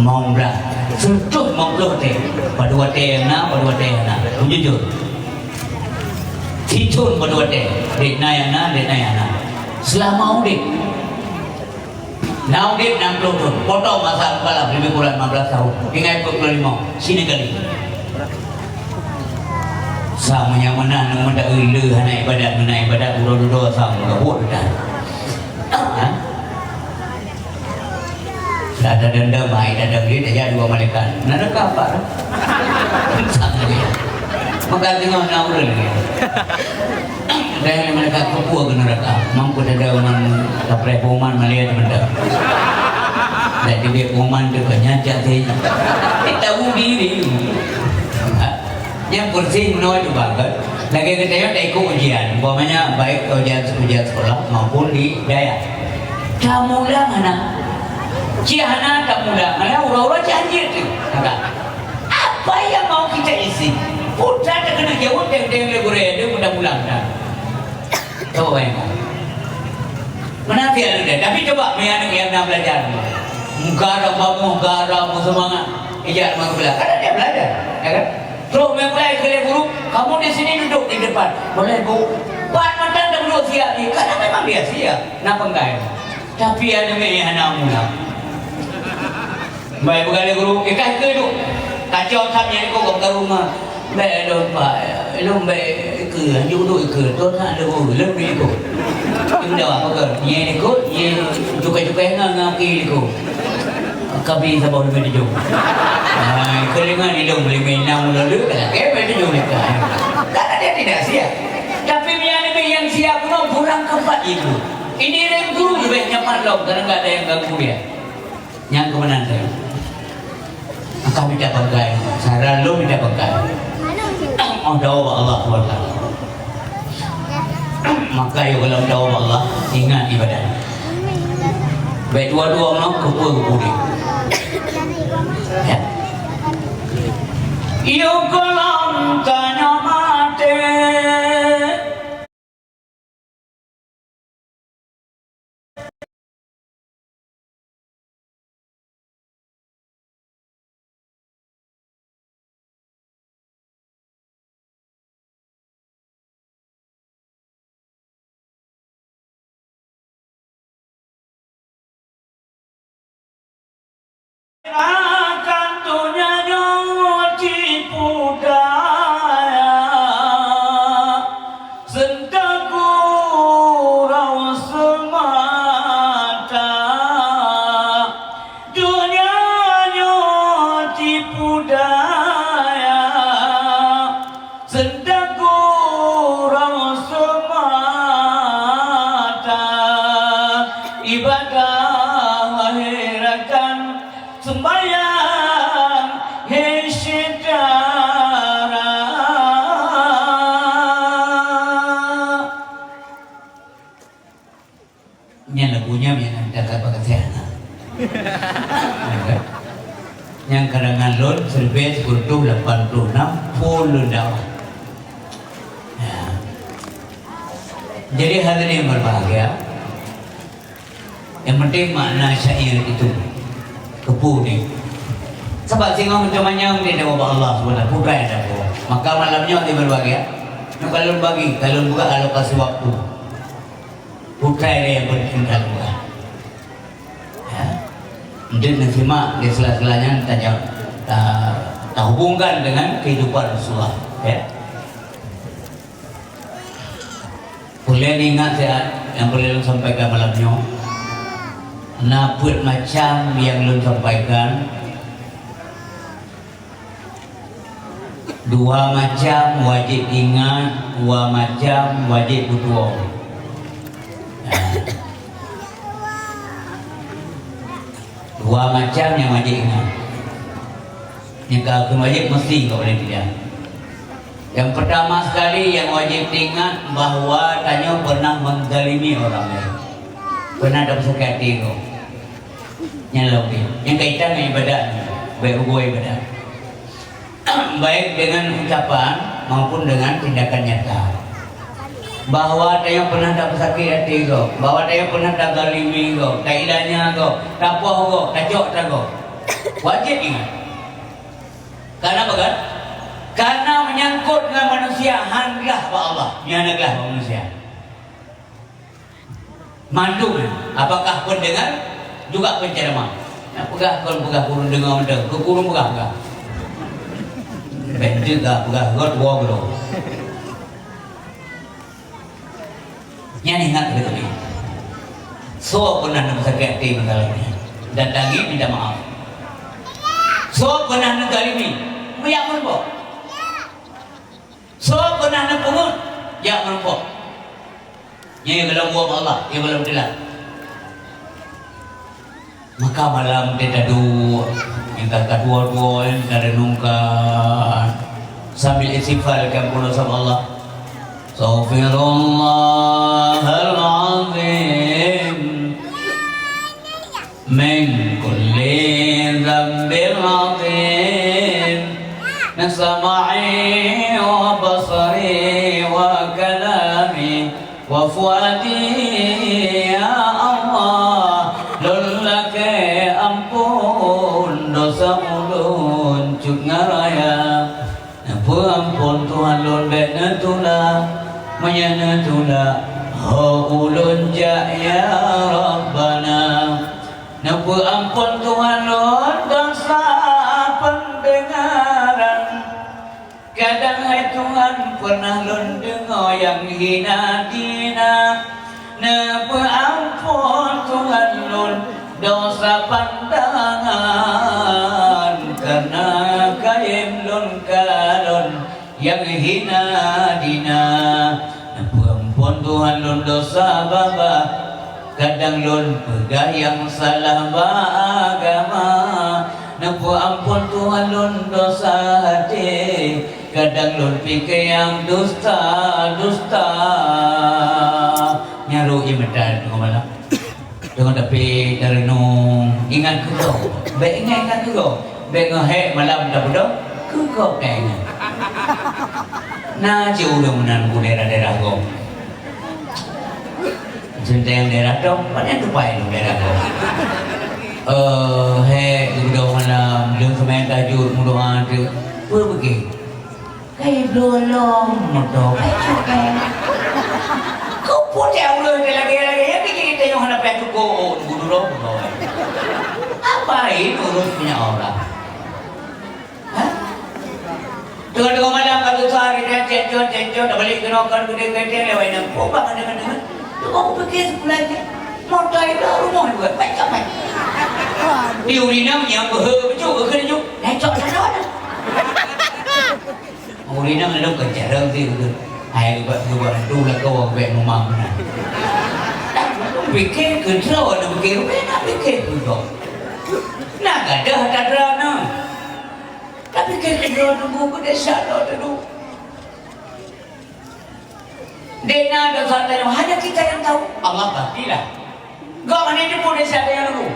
mong ra sujud mong lo te berdua te na jujur Titun berdua te dek na selama udik na udik 60 tahun potong masa kepala lebih kurang 15 tahun hingga 25 sini kali sama yang mana nang mendak ulu hana ibadat udo sama gabut dah ada denda mai ada duit aja dua malaikat nada apa sama dia maka tengok nak urut ada yang malaikat kupua ke neraka mampu ada orang kapre poman malia benda dan dia poman tu nyajak dia tahu diri yang kursi menolak itu banget lagi kita ada ikut ujian umpamanya baik ujian sekolah maupun di daya kamu lah mana Cihana tak mudah, mana orang-orang janji tu. Apa yang mau kita isi? Putra tak kena jauh yang lebih dia mudah-mudah dah. Coba bayangkan. Mana dia ada? Tapi coba yang nak belajar. Garam semangat. Ijat mau belajar. Karena dia belajar, ya kan? Terus memulai ke guru, kamu di sini duduk di depan. Boleh bu? Pak mantan dah duduk siap ni. Karena memang dia siap. Nak penggai. Tapi ada yang anak muda. Baik berkali guru, ikat ke tu kacau samnya ni kau ke rumah baik ada pak elok baik ke jodoh ke tu nak ada guru lebih tu ini dah apa ke ye ni ko ye cukai-cukai ngaki ko kabi sabau lebih dijung kelingan hidung boleh menang lalu lebih dijung kan karena dia tidak siap tapi yang siap pun kurang keempat itu ini rem guru lebih nyaman loh karena enggak ada yang ganggu dia yang kemenangan saya kami tidak banggai, cara lu tidak banggai. Oh doa Allah SWT. Maka ya kalau doa Allah ingat ibadah. Baik dua-dua orang kupu dia. Ya. Iyo kolam tanya mate. Akan dunia nyoti budaya sentaku rawa semata dunia nyoti budaya sentaku rawa semata ibadah lahirkan sembayang secara ini lagunya yang dekat pakai tiana yang karangan lon serbes kurdu 86 full dakwah ya. Jadi hadirin yang berbahagia yang penting makna syair itu kepu ni sebab singa macam-macam dia dah Allah SWT bukan dah maka malamnya dia berbagi kalau bagi kalau buka alokasi waktu bukan dia yang bertingkah bukan ya dia nak simak dia sela-selanya tanya tak hubungkan dengan kehidupan Rasulullah ya boleh ingat ya yang boleh sampaikan malamnya naput macam yang lu sampaikan dua macam wajib ingat dua macam wajib berdoa dua macam yang wajib ingat yang kalau wajib mesti kau boleh tidak yang pertama sekali yang wajib ingat bahawa tanya pernah menzalimi orang lain pernah ada sakit hati kau yang kaitan dengan ibadah baik hubungan ibadah baik dengan ucapan maupun dengan tindakan nyata bahwa ada yang pernah dapat sakit hati kau bahwa ada yang pernah dah galimi kau kaidahnya kau rapuh kau kacok kau Wajib ingat. Karena apa kan? Karena menyangkut dengan manusia, handlah pak Allah, nyanaglah manusia. Mandu, apakah pendengar juga penceramah? Nak pegah kon pegah kurun dengar mendeng, kurun pegah. Benda tak pegah god gua bro. Nyanyi ingat betul ni. So pernah nak sakit hati mengalami, datangi minta maaf. So pernah nak dalimi, ya menpo. So pernah nak pungut, ya menpo. Yang dalam buah Allah, yang dalam telah. Maka malam dia tadu, yang kata dua-dua yang renungkan sambil istighfar kepada Allah. Astaghfirullahalazim min kulli dzambin azim min sam'i wa basari wa kalami wa fuadi ya Allah lullake ampun dosa ulun cuk ngaraya ampun Tuhan lun benatula mayanatula ulun ja ya Rabbana nabu ampun Tuhan lun dosa pendengaran kadang hai Tuhan pernah lun dengar yang hina dina nabu ampun Tuhan lun dosa pandangan karena kaim lun kalun yang hina dina ampun Tuhan lun dosa baba kadang lun pegah yang salah agama nampu ampun Tuhan lun dosa hati kadang lun pikir yang dusta nyaru imedan kemana dengan tapi dari nung ingat kudo baik ingat kudo baik ngehek malam dah kudo kudo kayaknya nah jauh dah menangu daerah-daerah kau cerita yang daerah dong mana tu pakai daerah kau hek kudo malam leng semain tajud mudah ada apa pergi kayak dolong motor kayak kau pun jauh lagi ya kita yang hendak pergi kau bunuh dong apa ini urusnya orang tengah-tengah malam kalau sehari dia cencok dah balik ke nokar gede-gede lewat nak pobak dengan tu aku pergi sekolah je motor itu rumah juga macam di urina yang berhubung ke juk necok sana ada urina ada kejarang tu hai buat tu lah kau buat rumah mana fikir kerja ada fikir nak fikir tu nak ada hadrana tapi kerja nunggu ke desa dulu dena ada kata yang hanya kita yang tahu Allah pastilah gak mana dia pun desa yang dulu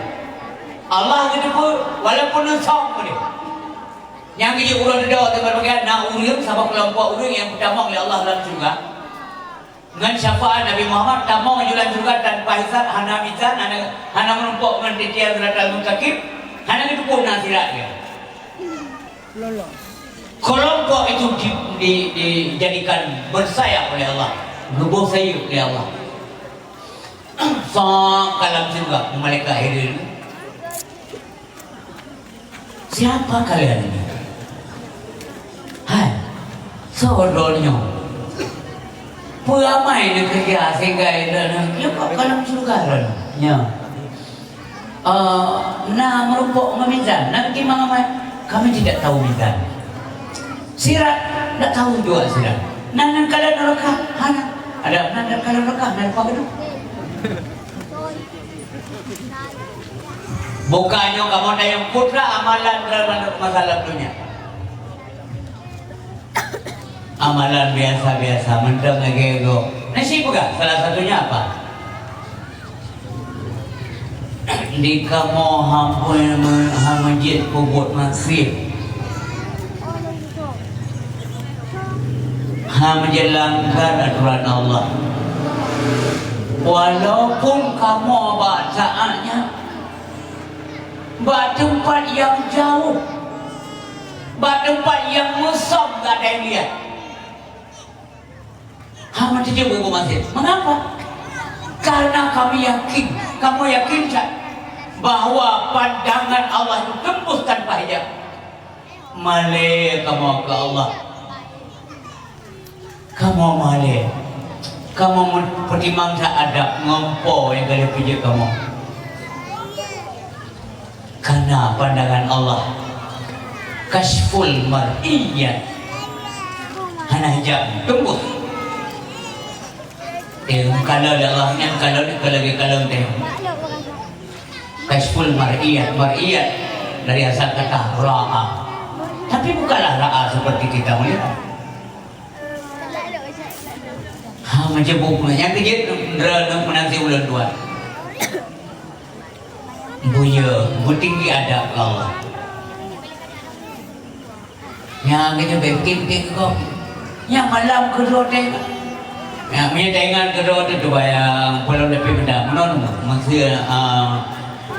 Allah gitu pun walaupun nusok pun yang kerja ulang ada terbagai nak ulang sama kelompok ulang yang pertama oleh Allah dalam surga dengan syafaat Nabi Muhammad tamu jualan surga tanpa hisab hana mizan hana menumpuk dengan titian siratal mustaqim hana itu pun nasirat dia kelompok itu dijadikan bersayap oleh Allah gebur sayap oleh Allah sang kalam surga malaikat hadir siapa kalian ini hai saudara puramai nak kerja sehingga ya kok kalam surga ya nah merumpuk memizan nanti mengamai kami tidak tahu mizan sirat tidak tahu juga sirat nan kalian neraka hana ada nan kalian neraka nan apa itu bukannya kamu ada yang putra amalan dalam masalah dunia amalan biasa-biasa mendeng ego nasi bukan salah satunya apa di kamu hampun masjid kubur masjid menjalankan aturan Allah walaupun kamu bacaannya Buat tempat yang jauh, buat tempat yang musuh gak ada yang lihat. Hama terjebak ke masjid. Mengapa? Karena kami yakin, kamu yakin tak? Bahwa pandangan Allah itu tembus tanpa hijab. Malih kamu ke Allah. Kamu malih. Kamu pertimbang tak ada ngompo yang kali pijak kamu. Karena pandangan Allah kasful mar'iyyah. Hana hijab tembus. Kalau Allah yang kalau lagi kalau teh. Kasful mar'iyat, mar'iyat dari asal kata ra'a. Tapi bukanlah ra'a seperti kita melihat. Macam bukunya kejut renung menanti bulan 2. Buya, tinggi ada Allah. Yang kita bikin kok. Yang malam kedua tengok. Yang punya tengok kedua tu bayang kalau lebih benda menon maksudnya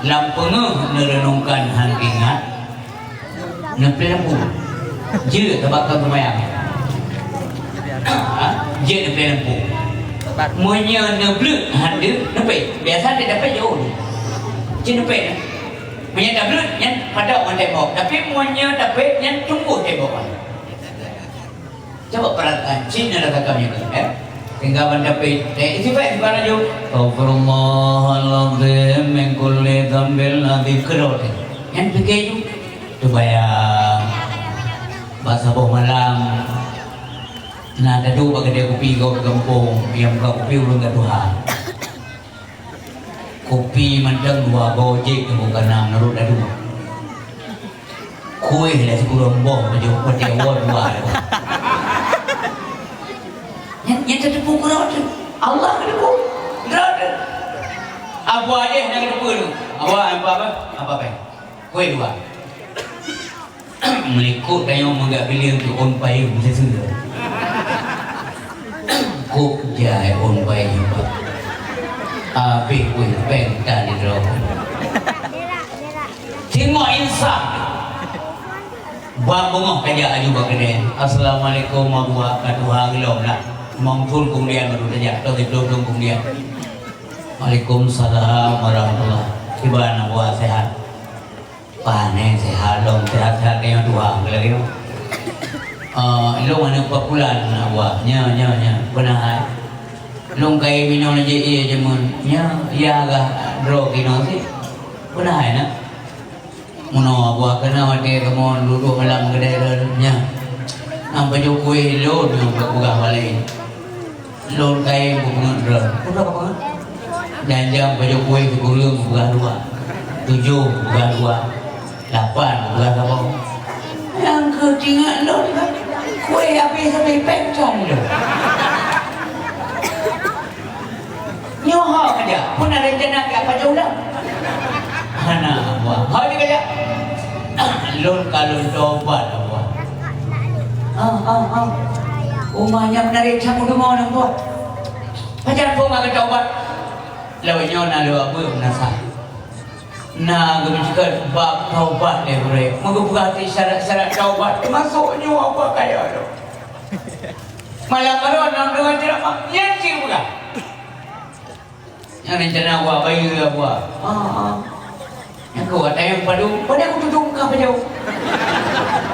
lampung merenungkan hantingat nepil lampu je terbakar kemayang je nepil lampu muanya neblut hande nepil biasa dia dapat jauh je nepil muanya neblut yang pada orang tembok tapi muanya dapat yang tunggu tembok coba perhatikan Cina dah kakaknya tinggal mendapat istighfar gimana jo Astaghfirullahaladzim min kulli dhanbin ladzi kerot yang begitu tu bayang bahasa boh malam nah ada dua bagi dia kopi kau ke kampung yang kau kopi ulun ke Tuhan kopi mandang dua gojek bukan nang narut dah dua kue dah sekurang boh baju putih awal dua yang terdepu kerot Allah terdepu kerot apa aja yang terdepu tu apa kue dua melikut dan yang menggak pilih untuk on payung sesudah kuk jai on payung habis kue pengtan di dalam tengok insan buang bengok kajak juga kedai Assalamualaikum warahmatullahi wabarakatuh Mongkul kemudian baru saja atau didudung kemudian Waalaikumsalam warahmatullahi Gimana buat sehat panen sehat dong sehat-sehat yang dua lagi dong lo mana papulan buat nya benar lo kayak minum aja iya jemun nya iya agak drog kino sih benar nak mono buat kena mati kamu duduk malam kedai nya nampak kue lo buat buka balik lo kayak bunga drone, berapa bunga? Janjang baju kue ke gulung bukan 2, 7 bukan 2, 8 bukan apa? Yang ketinggalan lo kue habis sampai pecah lo. Nyohok aja, pun ada rencana ke apa jauh dah? Hana buah, hal ni kerja. Lo kalau tobat buah. Umahnya menarik campur rumah orang tua. Pacar pun agak taubat. Lawanya nak lewa apa menasa. Nah, kemudian bab taubat ni boleh. Mengumpulkan syarat-syarat taubat. Masuknya apa kaya tu? Malam baru orang dengan ceramah. Yang cik pula. Yang rencana buat bayi ke buat. Yang kau ada yang padu. Pada aku tutup kau jauh.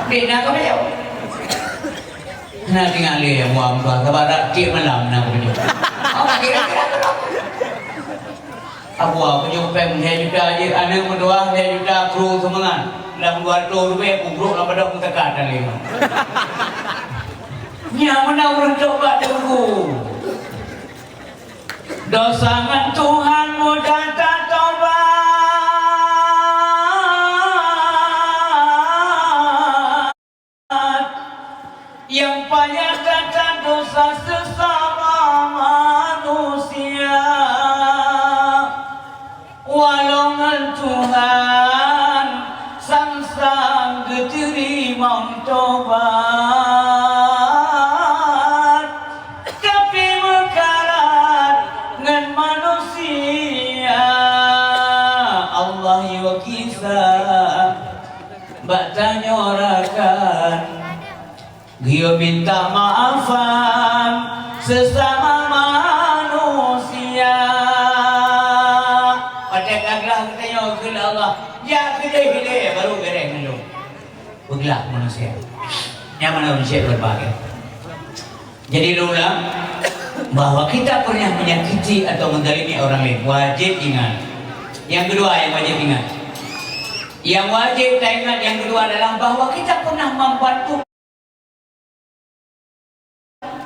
Dia kau jauh. Nah tinggal dia yang buang tuan sebab cik malam nak punya. Apa kira-kira tu? Aku punya pem dia juta je, anak berdua dia juta kru semangat. Dalam 2 lebih aku kru lah pada aku tekan dan lima. Nya mana orang coba tunggu. Dosangan Tuhan mudah tak taubat. Yang banyak kata dosa sesama manusia walongan Tuhan sang-sang keterima tobat tapi mekarat dengan manusia Allah ya kisah mbak tanyorakan Gio minta maafan sesama manusia. Pada kaglah katanya ke Allah, ya gede-gede baru gereng dulu. Beglah manusia. Yang mana manusia berbahagia. Jadi ulang bahwa kita pernah menyakiti atau menzalimi orang lain, wajib ingat. Yang kedua yang wajib ingat. Yang wajib kita ingat yang kedua adalah bahwa kita pernah membantu,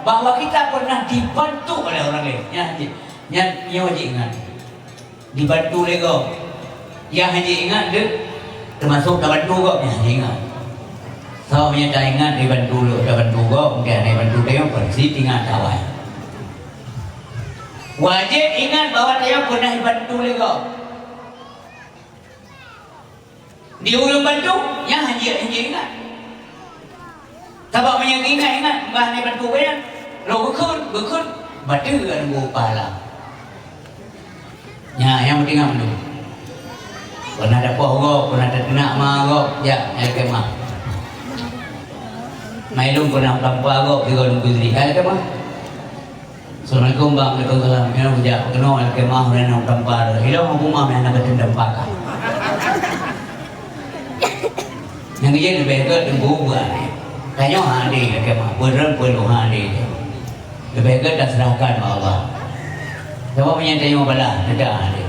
bahwa kita pernah dibantu oleh orang lain. Yang wajib ingat. Dibantu lego. Yang wajib ingat deh, termasuk dibantu kok. Yang ingat. So punya tak ingat dibantu lo, dibantu kok. Mungkin dibantu dia bersih tinggal tawai. Wajib ingat bahwa dia pernah dibantu lego. Di ulung bantu, yang hanya ingat. Sebab banyak ingat bah ni bantu kan. Lo berkun, batu kan bu pala. Ya, yang penting apa tu? Pernah ada poh pernah ada kena mah ya, kemah. Mailung pernah tanpa di golong putri, kemah. Assalamualaikum bang, waalaikumsalam. Yang bijak kenal kemah dan tanpa. Hilang aku mah yang nak tendang pakar. Yang dia lebih ke tembu buat ni. Tanya hadi ke mah, beran perlu hadi. Lebih ke dah serahkan Allah. Sebab punya tanya bala, tidak hadi.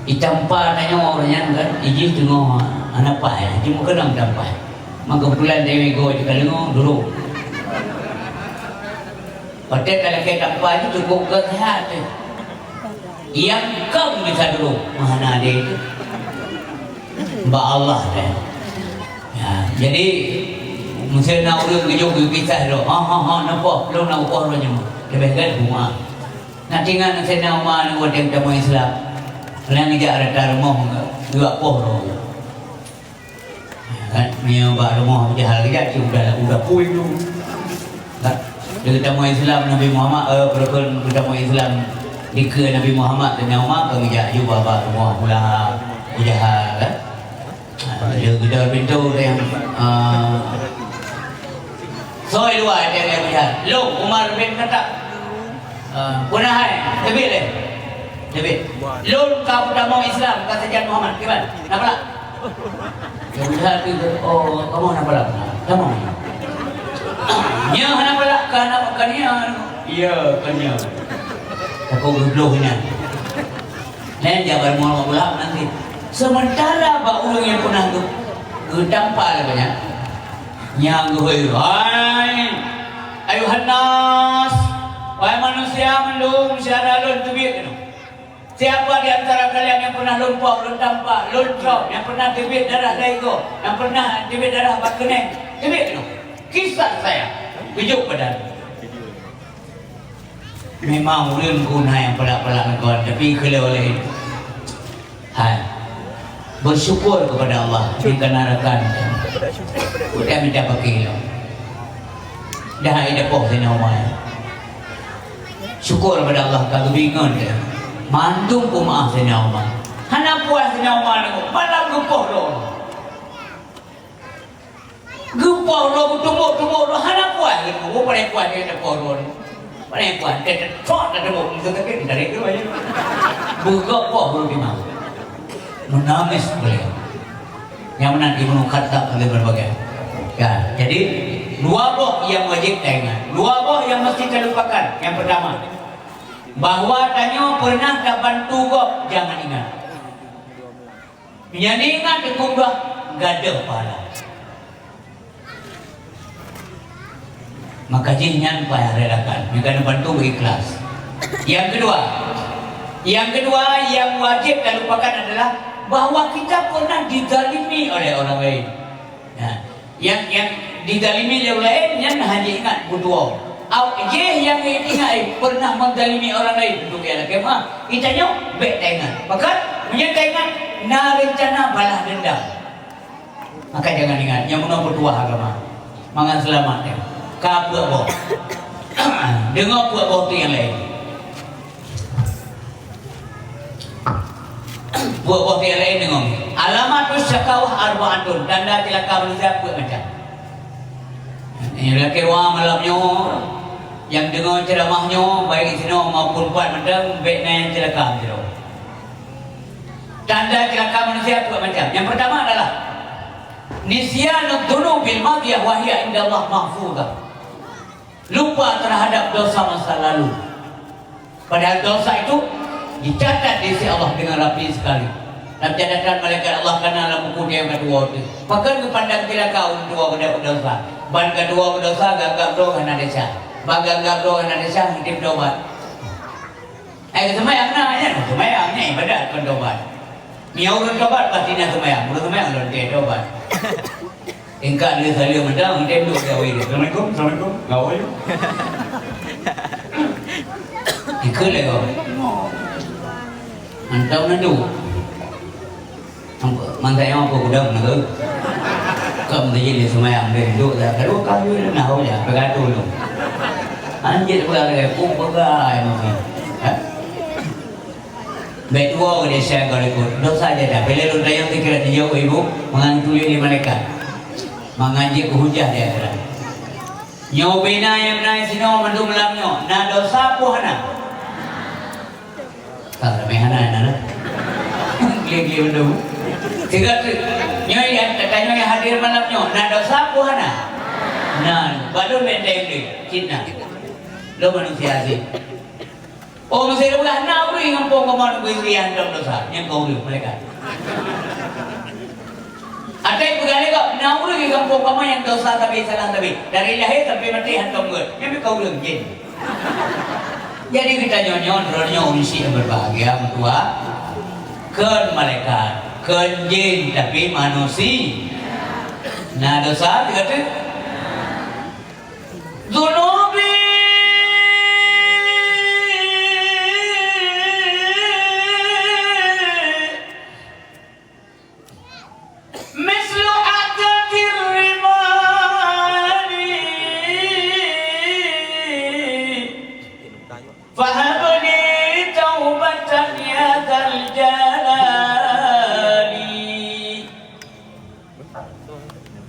Itampa tanya orangnya kan, iji tengok anak pa ya, cuma kenang tampa. Maka kebetulan dia go juga dengar dulu. Padahal kalau kita tampa itu cukup kesehatan. Yang kau bisa dulu, mana dia itu? Mbak Allah kan. Ya, jadi mesti nak urut kejauh kisah tu. Nampak belum nak upah orang semua. Lebih kan rumah. Nak tinggal nak senang rumah nak buat yang tamu Islam. Kalau ngejak rata rumah juga poh orang. Kan, ni mbak rumah berjahal kejap udah puing tu. Kan, dia tamu Islam Nabi Muhammad berkon tamu Islam dike Nabi Muhammad dan rumah ke ngejak juga mbak rumah pula berjahal kan. Dia gedar pintu yang soal dua dia yang lihat. Lo Umar bin Khattab. Punah hai, David le. David. Lo kau dah mau Islam kata Jan Muhammad, gimana? Nampak tak? Dia lihat itu, oh kamu nampak tak? Kamu. Nya nampak tak? Kan nya. Iya, kan nya. Aku gedlohnya. Lain jangan mau pulang nanti. Sementara Pak Ulung yang pernah gedampak banyak yang gue ayuhan nas wahai manusia mendung syara lun tubik siapa di antara kalian yang pernah lumpur, lun tampak, lun drop, yang pernah tibit darah daigo, yang pernah tibit darah bakeneng tibik kisah saya tujuh badan memang ulun guna yang pelak-pelak kawan tapi kalau oleh hai bersyukur kepada Allah dikarenakan udah minta pakai lo dah ada poh sini Umar syukur kepada Allah kalau bingung dia mantung ku maaf sini Umar hana puas sini Umar malam gepoh lo tumbuh lo hana puas gitu pada puas dia ada poh lo pada puas dia cok ada poh itu tapi dari itu aja buka poh lo di mana menangis beliau yang menanti Ibnu Khattab oleh berbagai ya, jadi dua boh yang wajib ingat, dua boh yang mesti terlupakan. Yang pertama bahwa tanya pernah tak bantu kok jangan ingat yang ingat dikumbah gadah pala maka jinyan payah relakan mereka bantu berikhlas. Yang kedua yang wajib terlupakan adalah bahwa kita pernah dizalimi oleh orang lain. Nah, yang dizalimi oleh orang lain yang hanya ingat berdua. Yang ingat pernah menzalimi orang lain untuk dia lagi mah. Itanya baik ingat. Maka punya ingat na rencana balas dendam. Maka jangan ingat yang mana berdua agama. Mangan selamat ya. Ka buat boh. Dengar buat boh tu yang lain. Buah-buah dia lain dengan alamatus syakawah arba'atun, tanda celaka manusia apa macam. Yang laki wang malamnya, yang dengar ceramahnya baik di sini maupun buat macam baik yang celaka macam. Tanda celaka manusia apa macam. Yang pertama adalah nisyanud dunubil madiyah wa hiya indallah mahfuzah. Lupa terhadap dosa masa lalu. Padahal dosa itu dicatat di sisi Allah dengan rapi sekali. Dan catatan malaikat Allah karena dalam buku dia yang kedua itu. Bahkan kepandang tidak kau dua dosa. Ban kedua dosa gagap doa hana desa. Bagagap doa hana desa hidup dobat. Semayang nak semayangnya ibadat kan dobat. Miau kan dobat pastinya semayang. Belum semayang belum dia dobat. Engkau dia salia mendang hidup doa gawe. Assalamualaikum. Gawe. Ikut lagi kau. Mantap nandu. Mantap yang apa gudang nandu. Kau mesti jadi semayang deh. Duduk dah. Kalau kau ni nak tahu ya, bergaduh tu. Anjir bergaduh, pun bergaduh macam. Baik dua dia share kalau ikut. Dosa je dah. Bila lu dayang dikira dia jauh ibu, mengantuli di mereka. Mengaji ke hujah dia kira. Nyobina yang naik sini mandu melamnya. Na dosa apa hana? Tak ramai hana hana. Gigi mandu. Tiga tu. Nyoi yang tanya yang hadir malamnya. Na dosa apa hana? Nah, baru mendeng ni. Cina. Lo manusia sih. Oh masih ada nak beri ngampung kemana berian dalam dosa. Yang kau beri mereka. Ada yang berkali kau nak beri ngampung kamu yang dosa tapi salah tapi dari lahir sampai mati hantam gue. Yang kau beri jin. Jadi kita nyonya unsur yang berbahagia mentua ken malaikat, ken jin tapi manusia. Nah dosa tiga tu. Zunubi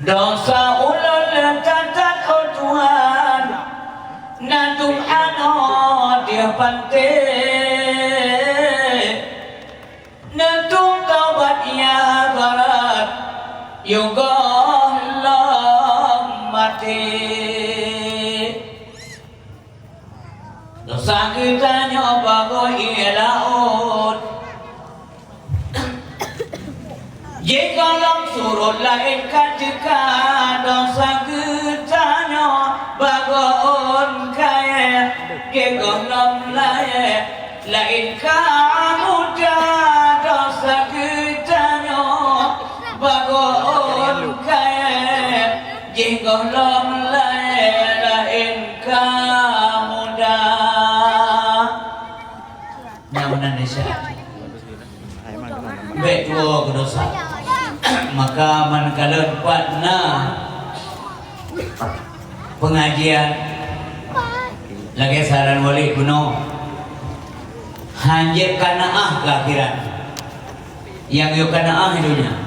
dosa ulul cacat oh Tuhan nadum ano dia pante nadum taubat ya barat yoga mati dosa kita nyoba ilaut jika surut lain ketika dosa getanya bagon kaya gegolong lain kamu dah dosa getanya bagon kaya gegolong lain kamu dah nyaman Indonesia baik dua dosa maka manakala partna pengajian lagi saran wali kuno hanjir kanaah ke akhirat yang yuk kanaah hidupnya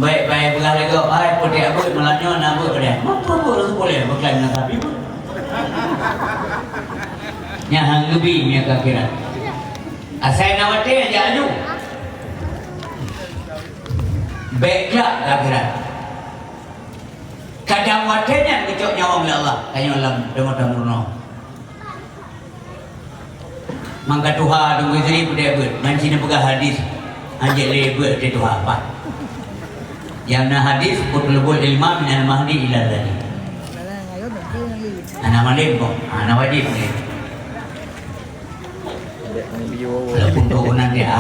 baik-baik berkali kau putih abut melanyo nabut dia apa boleh berklaim nak tapi nyahang lebih punya ke akhirat asal nawati aja aju baiklah akhirat kadang wadahnya kecok nyawa oleh Allah tanya Allah dengan murno mangka Tuhan tunggu isteri pada abad mancina pegah hadis anjir lebet di Tuhan apa yang na hadis kutlubul ilma minal mahdi ila dhali anak malim kok anak wajib ni lapun turunan dia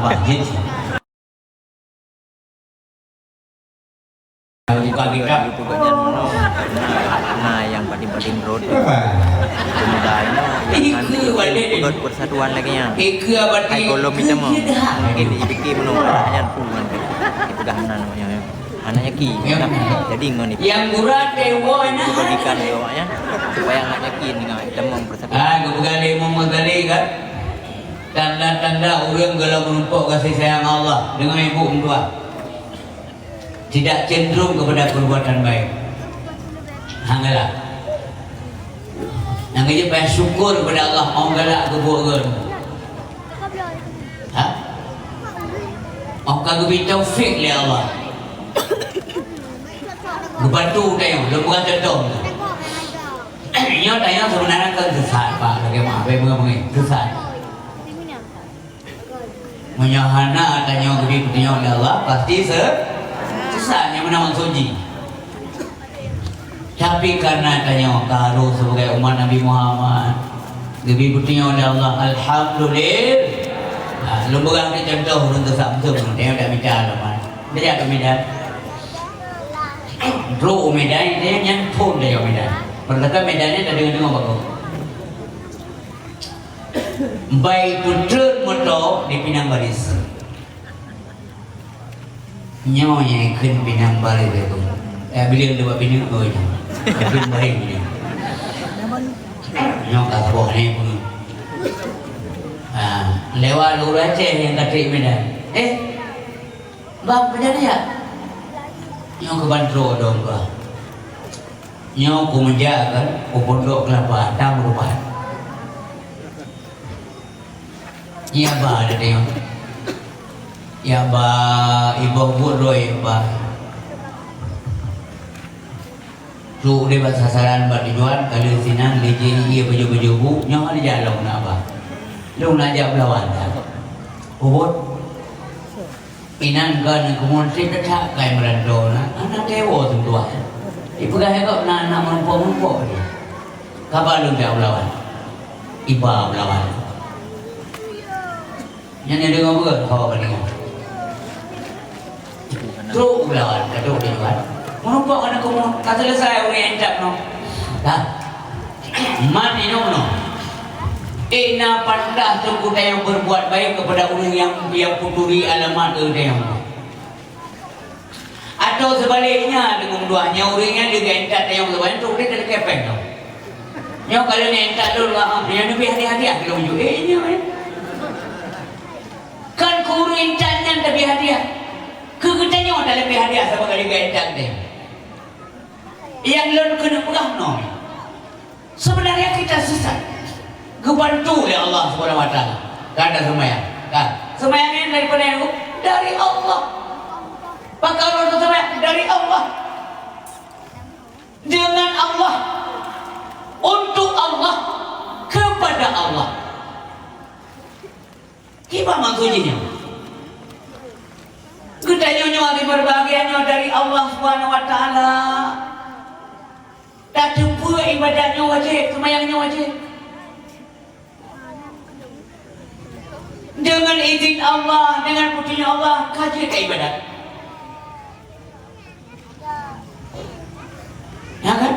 wajib buka kita itu bagian mana nah yang paling road kemudahan yang kan persatuan lagi nya hai kolom itu mau mungkin dipikir menunggu yang puluhan itu gahanan namanya anaknya ki jadi ngoni yang murah dewa itu bagikan dewanya supaya anaknya ki dengan kita mau persatuan gue begali kan Tanda-tanda orang kalau menumpuk kasih sayang Allah dengan ibu mentua tidak cenderung kepada perbuatan baik. Hangalah. Yang kita payah syukur kepada Allah mau galak ke buat ha? Mau kagak beri taufik oleh Allah. Kebantu tayang, lu bukan contoh. Ini tayang sebenarnya kan sesat Pak, lagi maaf, mengenai sesat. Menyahana tanya gede tanya oleh Allah pasti sesat yang menawang soji. Tapi karena tanya karu sebagai umat Nabi Muhammad, gede bertanya oleh Allah, alhamdulillah. Lu bukan contoh untuk Samsung, dia udah bicara lepas, dia ada medan. Bro medan dia yang pun dia medan. Perkata medannya tak dengar bagus. Baik tutur motor di Pinang Baris. Nyonya ikut Pinang Baris itu. Bila dia Pinang Baris, Pinang Baris ini. Nyonya kat bawah ni pun. Lewat lurah Aceh yang kata medan. Bang medan ya? Nyonya ke Bandro dong bah. Nyonya ku menjaga, ku pondok kelapa, tamu rupat. Ya ba ada tengok. Ya ba ibu buat roy ba. Tu dia buat sasaran buat dijual kalau sinan lejin dia baju-baju bu nyonya ada jalan nak ba. Lu nak ajak berlawan tak? Ubud Pinan kan kemudian cerita tak kain merandau nak anak dewa tuan. Ibu kaya kau nak menumpuk dia. Kabar lu jauh berlawan. Iba berlawan. Yang ni dengar apa? Kau apa dengar? Teruk berlawan, teruk dia kan. Menumpuk anak kamu tak selesai orang yang tak no. Dah. Mati no. Na pantas tunggu yang berbuat baik kepada orang yang puturi alamat yang. Atau sebaliknya dengan duanya orangnya dia entak yang berbuat itu dia tak kepeng tau. Yang kalau ni entak dulu dia lebih hati-hati kalau unjuk ni kan kuru entaknya lebih hati-hati. Kegetanya orang lebih hati-hati sama kali dia entak dia. Yang lalu kena pegah no. Sebenarnya kita sesat. Kebantu oleh Allah Subhanahu wa taala. Kan ada sembahyang. Kan? Sembahyang ini daripada yang dari Allah. Maka Allah sembahyang dari Allah. Dengan Allah. Untuk Allah. Kepada Allah. Gimana maksudnya? Kita nyonya berbahagianya dari Allah Subhanahu wa taala. Tak cukup ibadahnya wajib, sembahyangnya wajib. Dengan izin Allah, dengan pujian Allah, kaji ke ibadat. Ya kan?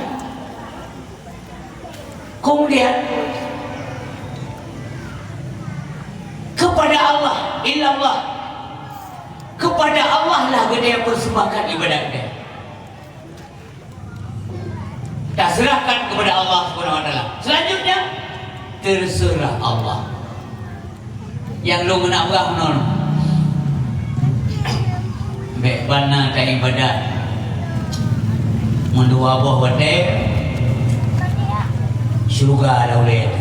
Kemudian kepada Allah, illallah. Kepada Allah lah dia persembahkan ibadat dia. Tak serahkan kepada Allah Subhanahu wa taala. Selanjutnya terserah Allah. Yang lu nak berah non. Bek bana tak ibadat. Mendua buah wate. Syurga dah boleh.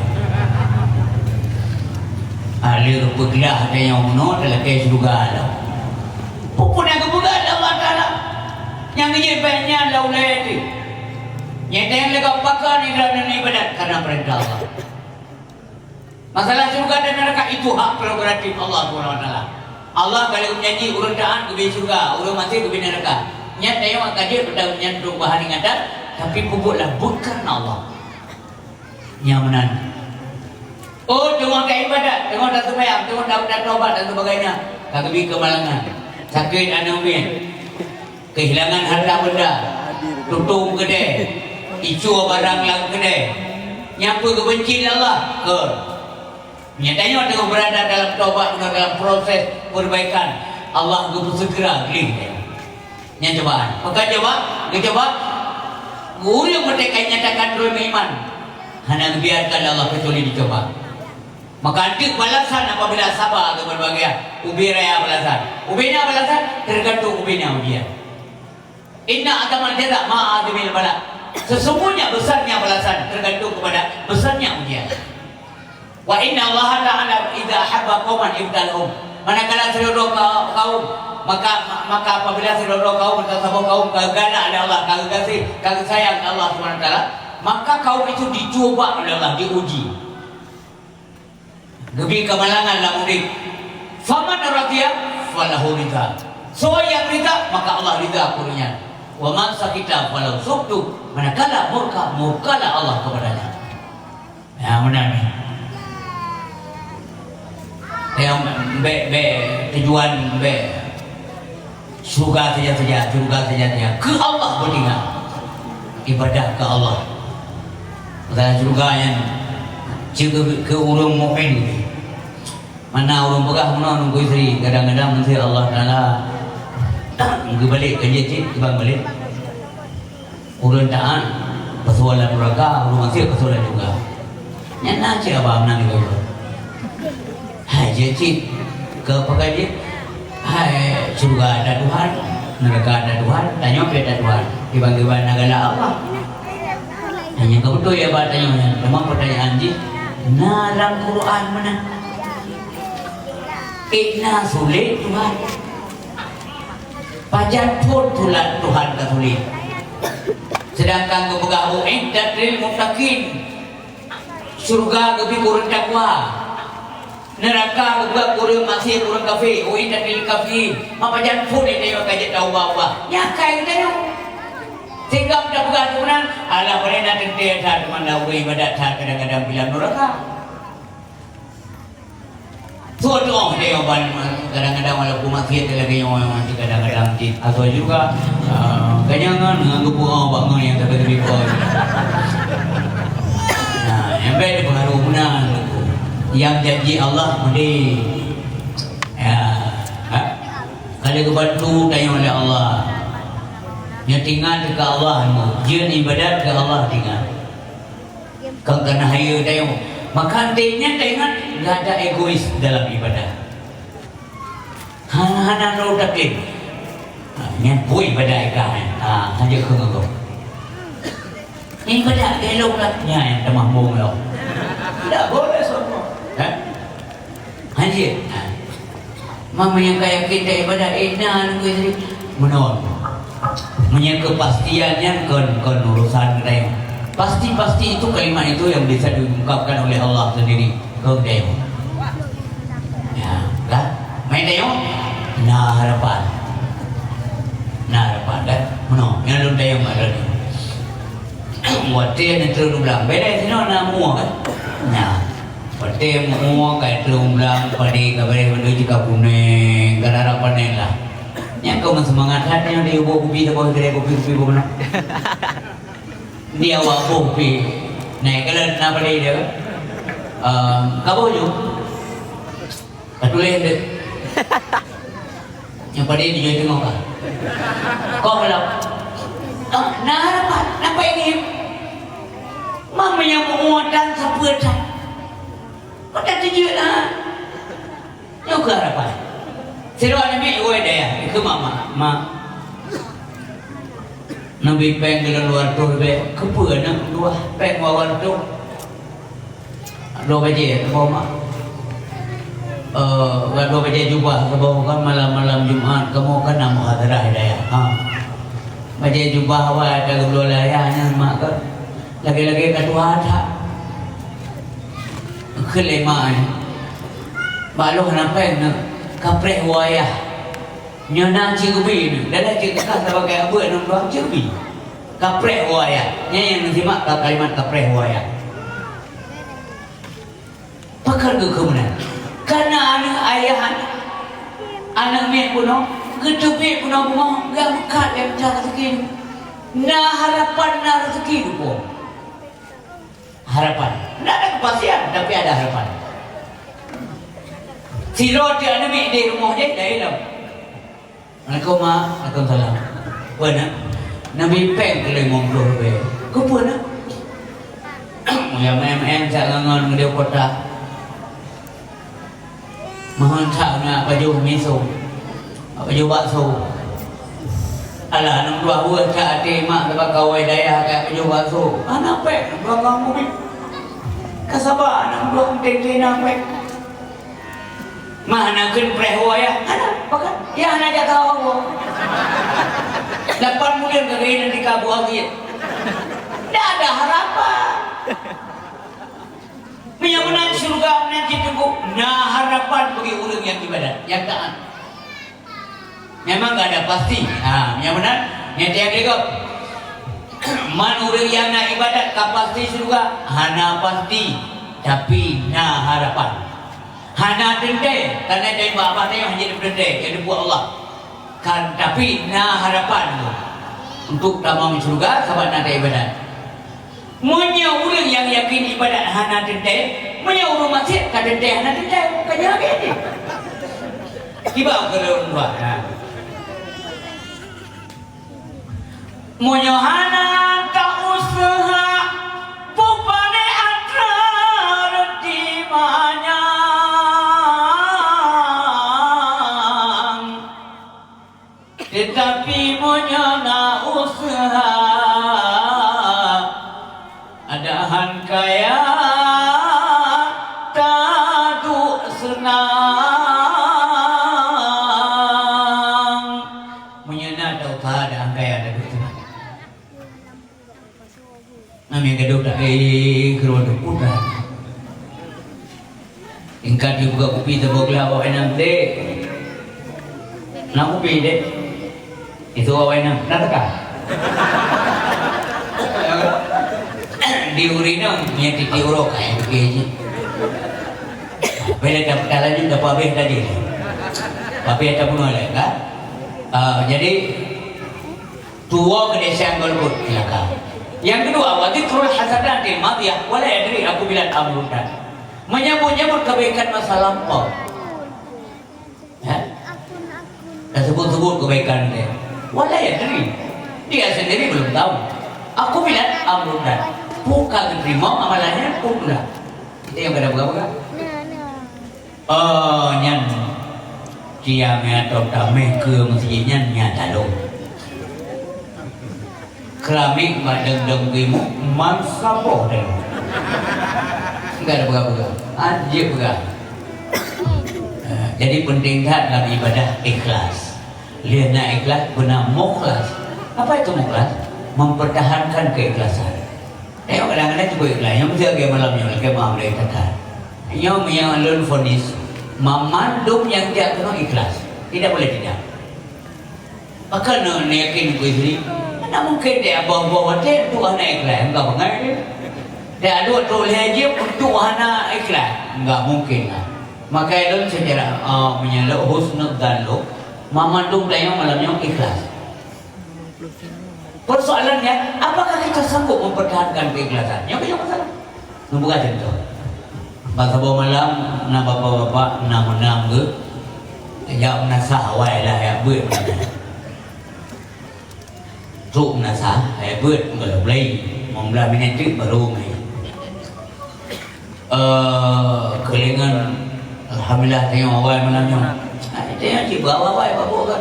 Alir peglah ada yang no dalam ke syurga dah. Pupun yang kebuka Allah Taala. Yang ini banyak dah boleh. Yang yang lega pakar ni dalam ibadat karena perintah Allah. Masalah syurga dan neraka itu hak prerogatif Allah SWT. Allah kalau menjanji uruntaan ke syurga, urun mati ke neraka. Nyat dia mak kaji pada menyentuh bahan ingatan, tapi pupuklah bukan Allah. Yang menan. Oh, tengok tak ibadat, tengok tak sembahyang, tengok tak taubat dan sebagainya. Kagak kemalangan, sakit anumin, kehilangan harta benda, tutup kedai, isu barang lang kedai, nyapa kebenci Allah ke. Nyatanya dengan berada dalam taubat, dalam proses perbaikan, Allah bersegera klik. Yang cobaan. Maka coba, guru yang mereka nyatakan roh iman, hanya biarkan Allah kecuali dicoba. Maka ada balasan apabila sabar ke berbagai ubi raya balasan. Ubinya balasan tergantung ubinya ubinya. Inna agama jaza ma'adimil bala. Sesungguhnya besarnya balasan tergantung kepada besarnya ujian. Wa inna Allah ta'ala idza habba qauman ibtalahum. Manakala seluruh kaum maka apabila seluruh kaum tersebut kaum kegana oleh Allah, kasih sayang Allah SWT, maka kaum itu dicoba oleh Allah, diuji. Gebi kemalangan lah mudik. Faman radiya falahu ridha. So yang ridha maka Allah ridha kurinya. Wa man sakita falahu suktu. Manakala murkalah Allah kepadanya. Ya benar ni. Yang tujuan surga saja ke Allah bertinggal. Ibadah ke Allah. Bukan surga yang ke urung mukmin ni. Mana orang pegah mana nunggu isteri, kadang-kadang mesti Allah Taala nunggu balik kerja cik bang balik. Urang taat persoalan neraka, urang masih persoalan juga. Nyana cik abang nang itu. Hai cik ke pekerja, hai surga ada Tuhan, neraka ada Tuhan, tanya apa ada Tuhan, ibang-ibang negara Allah. Hanya kebetul ya tanya, memang pertanyaan cik. Nah dalam Quran mana? Inna sulit Tuhan. Pajan pun tulan Tuhan katulis. Sedangkan kepegang mu'iddat lil muttaqin. Surga lebih kurang takwa. Neraka lebih kurang masih kurang kafir. Mu'iddat lil kafir. Pajan pun ini yang kaji tahu bahawa. Ya kaya kita tu. Sehingga kita pegang tuhan. Alah pada nak tentu tak mana ibadat tak kadang-kadang bilang neraka. Suatu dia yang kadang-kadang walaupun maksiat lagi yang orang kadang-kadang atau juga kenyangan menganggap bangun yang terlebih kuat. Nah, yang baik pengaruh menang yang janji Allah mesti ya, kalau kebantu tanya oleh Allah, yang tinggal dekat Allah, jian ibadat ke Allah tinggal. Kau kena hayu tanya. Maka artinya tengok tidak ada egois dalam ibadah. Hana no taklim. Yang pun ibadah ikan. Hanya kau. Ibadah elok lah. Yang temah bong lo. Tidak boleh semua. Hanya. Mama yang kaya kita ibadah ina nunggu istri menon. Punya kepastiannya kon urusan kita. Pasti itu kalimat itu yang bisa diungkapkan oleh Allah sendiri ke dia. Ya, kan? Main dia. Nah harapan kan? Mana? Yang lu dia mana ni? Wate ni terus bilang, beda sini nak muak kan? Nah, wate muak kayak terus bilang padi kabar menuju ke Pune, ke harapan ni lah. Yang kau semangat hati yang dia bawa kopi, dia bawa kopi mana? Dia awak kopi naik kalau nak balik dia kau je katulis dia yang pada dia jadi tengok kau bilang nak harapan apa ini mama yang menguatkan sepedan kau dah tujuh lah yang ke harapan seruan ni dia itu mama Nabi peng dalam luar tu be kepa nak luar peng awal tu dua baje apa mak dua baje jubah kamu kan malam Jumaat kamu kan nak muhadarah hidayah baje jubah awal ada dua layahnya mak kan lagi-lagi kat Tuhan tak kelemaan baluh nampak nak kapreh wayah nyana cikubi ni dalam cakap sebagai apa yang orang cikubi kapreh waya yang simak kalimat kapreh waya pakar ke kemudian karena anak ayah anak mek puno ketubi puno bunga gak bekat yang cara rezeki nah harapan nah rezeki tu harapan tidak ada kepastian tapi ada harapan si roti anak mek di rumah dia dah hilang. Waalaikumsalam. Puan Nabi peng keleng ngomong be. Kau puan Yang MM saya ngangon dia kota. Mohon nak baju miso, baju bakso. Alah, nang dua buat kat hati mak sebab kawai daya kat baju bakso. Anak pek, dua kamu ni. Kasabar, nang dua penting nak pek. Mana kun preho ya? Anak, pakai. Ya, anak jatuh aku. 8 bulan kegainan di Kabu Agit. Tidak ada harapan. Yang menang surga nanti tunggu. Nah harapan bagi orang yang ibadat, yang taat. Memang tak ada pasti. Yang benar, nanti yang legap. Man orang yang nak ibadat, tak pasti surga. Hana pasti, tapi nah harapan. Hana dendai, karena dari bapak yang hanya dendai yang dibuat Allah. Kan, tapi nah harapan tu untuk tamam surga, sahabat nak ibadat. Munya orang yang yakin ibadat hana dendai, munya orang masjid tak dendai hana dendai, bukannya lagi ni. Tiba ke orang tua. Munya hana tak usaha, pupane atrar di mana. Tetapi munya nak usaha, adahan kaya tadu senang. Menyana tau adahan kaya tadu senang. Nami kedua dah keruan putra. Ingkat dibuka kopi terboglah bawa enam dek. Nak kopi dek. Itu bawa enam. Nak tekah. Di urina punya titik urok kayak begini. Bila dapat kalanya dapat habis tadi. Tapi ada pun oleh kan. Jadi tua kedesian golput silakan. Yang kedua, waktu turun hasadan di madiyah, wala yadri aku bilang amrukan. Menyambut-nyambut kebaikan masa lampau. Dan sebut-sebut kebaikan dia. Wala yadri. Dia sendiri belum tahu. Aku bilang amrukan. Bukan terima amalannya pun enggak. Itu yang berapa-berapa? Nyan Ciamnya atau damai ke masjidnya nyata lo. Keramik madeng-deng bimu mangsa boh deh. Enggak ada berapa-berapa. Ajib berapa. Jadi penting tak dalam ibadah ikhlas. Lihat nak ikhlas benar mukhlas. Apa itu mukhlas? Mempertahankan keikhlasan. Tengok kadang-kadang cuba ikhlas. Yang mesti agak malamnya lagi maaf dari kata. Yang alun fonis memandum yang dia kena ikhlas. Tidak boleh tidak. Maka nak yakin ku isteri. Tak mungkin dia bawa-bawa dia untuk anak ikhlas. Enggak mengerti. Dia ada toleh aja untuk anak ikhlas. Enggak mungkin lah. Maka alun sejarah menyaluk husnul dan lo memandum dia malamnya ikhlas. Persoalannya, apakah kita sanggup mempertahankan keikhlasan? Yang punya masalah. Membuka contoh. Bahasa bawah malam, nak bapak-bapak, nak menang ke? Ya menasah awal lah, ya buat. Truk menasah, ya buat. Kalau boleh, membelah minit baru main. Kelingan, alhamdulillah tengok awal malamnya. Tengok cik bawa-bawa, bapak kan.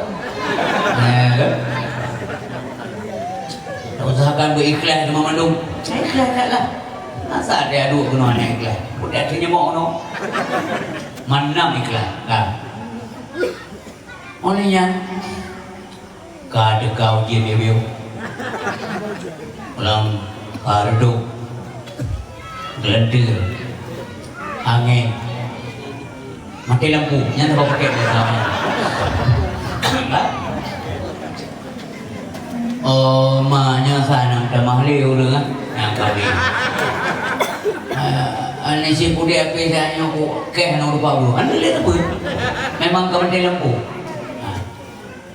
Kan? Usahakan berikhlas dengan mandum. Ikhlas taklah. Masa dia dua guna nak ikhlas. Dia artinya mau no. Manam ikhlas. Kan. Olehnya kada kau je review. Ulang pardu. Gelendir. Angin. Mati lampu. Yang tak pakai bersama. Mahnya sana dah mahli orang yang kali. Ane si pudi apa saya aku keh nak lupa dulu. Ane lihat apa? Memang kau mati lampu.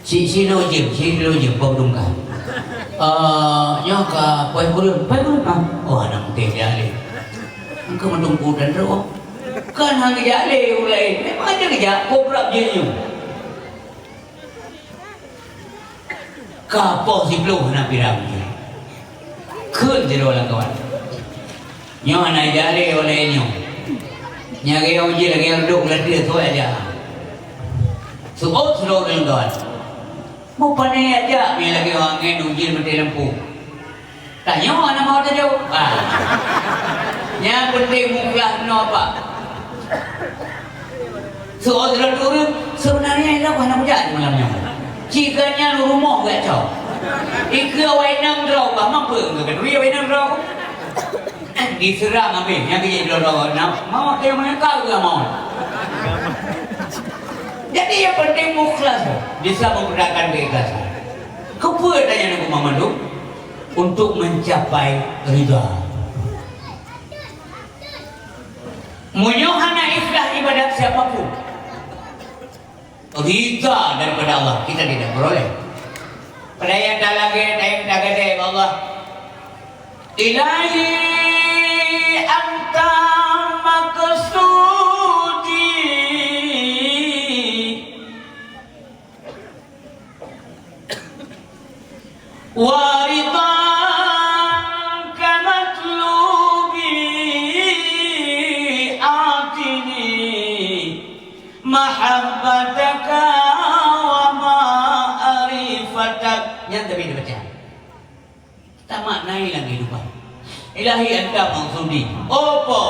Si lojim pabdungka. Nyoka pai kurun. Oh anak mungkin jali. Engkau mendungku dan roh. Kan hang jali ulai. Memang aja kerja. Kau berap jenyum. Kapok si belum nak pirang ni. Kun jero lang kawan. Nyo na jale oleh nyo. Nyari orang je lagi duduk lagi tu aja. Suot suruh dengan mau pandai aja, bila lagi orang yang ujian mati lampu. Tanya mana mau tak jauh? Yang penting muklah no apa? Suot suruh turun sebenarnya itu apa nak buat malamnya? Jikanya rumah gak tahu. Iku wainang draw, mampu enggak? Dia wainang draw. Diserang ambil, yang kerja draw. Mau dia mana kau gak mau? Jadi yang penting mukhlas bisa menggunakan keikhlasan. Kepuat tanya Nabi Muhammad untuk mencapai ridha. Munyohana ikhlas ibadat siapapun. Ridha daripada Allah kita tidak beroleh. Pada yang dah lagi, yang dah gede Allah. Ilahi anta maqsudi waridaka matlubi atini mahabbataka wa ma'rifatak. Yang tapi dibaca kita maknai lagi kehidupan. Ilahi anta maksudi opo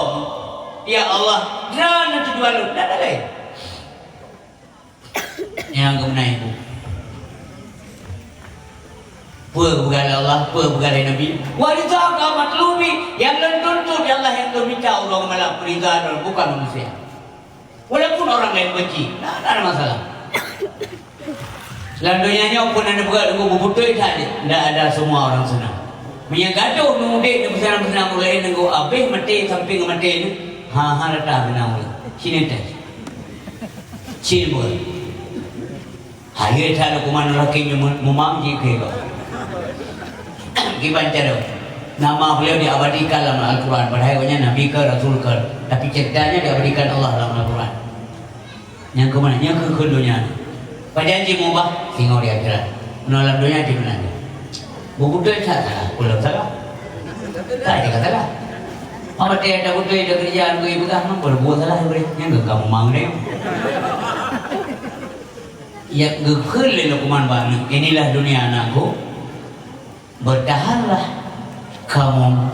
ya Allah jangan tujuan lu dah lain yang kemenai ibu bukan Allah, bukan Nabi. Waridaka matlubi yang tuntut Allah yang meminta Allah malah perintah bukan manusia. Walaupun orang lain benci, tak ada masalah. Selanjutnya pun anda buka tunggu butuh tadi, tidak ada semua orang senang. Minyak gaduh nudik ni pesanan mulai nunggu abis mati samping mati ni, datang menang mulai. Sini tak, sini boleh. Hari itu kuman laki memang jika gimana cara nama beliau diabadikan dalam Al-Quran padahal Nabi ke Rasul ke tapi ceritanya diabadikan Allah dalam Al-Quran yang kemana yang ke dunia perjanji mubah tinggal di akhirat menolak dunia di mana buku tu salah pulau salah tak ada salah apa dia ada butuh ada kerjaan gue ibu dah berbuat salah yang ke kamu mang dia ya gekul le kuman bang inilah dunia anakku bertahanlah kamu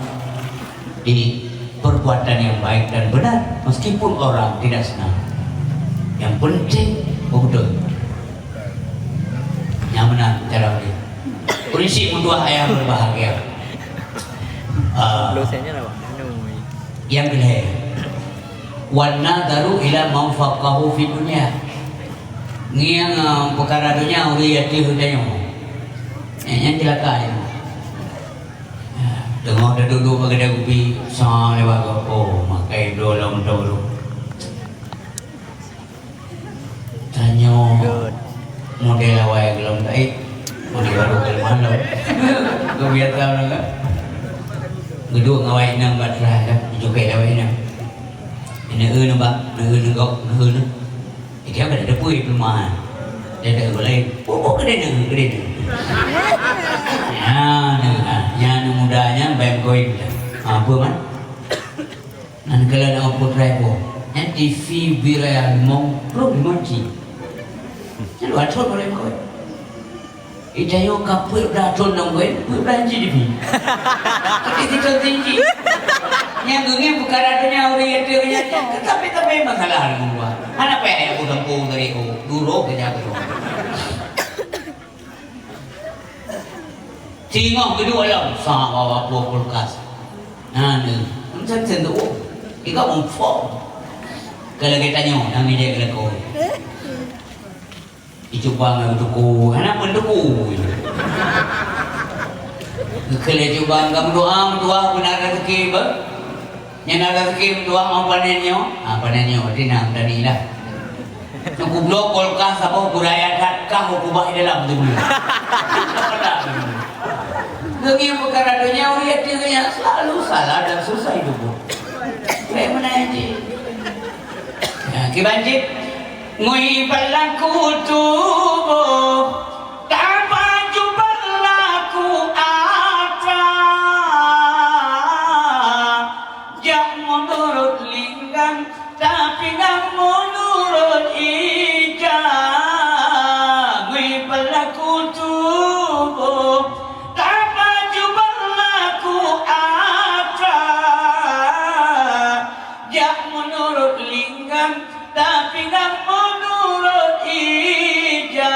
di perbuatan yang baik dan benar meskipun orang tidak senang. Yang penting betul. Yang menang cara ini. Prinsip dua ayat berbahagia. Yang kedua, wana daru ila manfaqahu fi dunia. Ngiang perkara dunia uri yati hudanya. Yang celaka ini. Tengok dah duduk pada kopi sang lewat oh makai dolam dulu tanya model awal belum baik model baru kelemahan lo kau biar tahu nak geduk ngawai nang batrah dah juga awai nang ini nampak negok ini dia kan ada pui perumahan dia ada boleh oh kena yang mudanya baik koin apa man nan kalau nak putra ko yang TV biraya mau pro dimanci lu atur boleh kau itayo kapur dah atur nang koin beranji di itu tinggi yang gengnya bukan adanya orang itu nya tapi masalah dengan gua anak payah aku tempuh dari dulu kerja aku tengok kedua lah sama bawa kulkas ni macam tu ika umfo kalau kita tanya nang dia kalau kau dicoba dengan tuku anak pun tuku kalau coba ngam doa benar rezeki ber yang ada rezeki doa panennya dinam tadi lah aku blok kulkas apa budaya kah kubah dalam tu Gengnya perkara dunia lihat dirinya selalu salah dan susah hidup. Kayak mana aja? Ya, kibanjit ngui berlaku tubuh tak baju berlaku ada jak menurut linggan tapi nggak menurut ijazah tubuh tak maju berlaku apa. Jak menurut lingam tapi tak menurut ijab.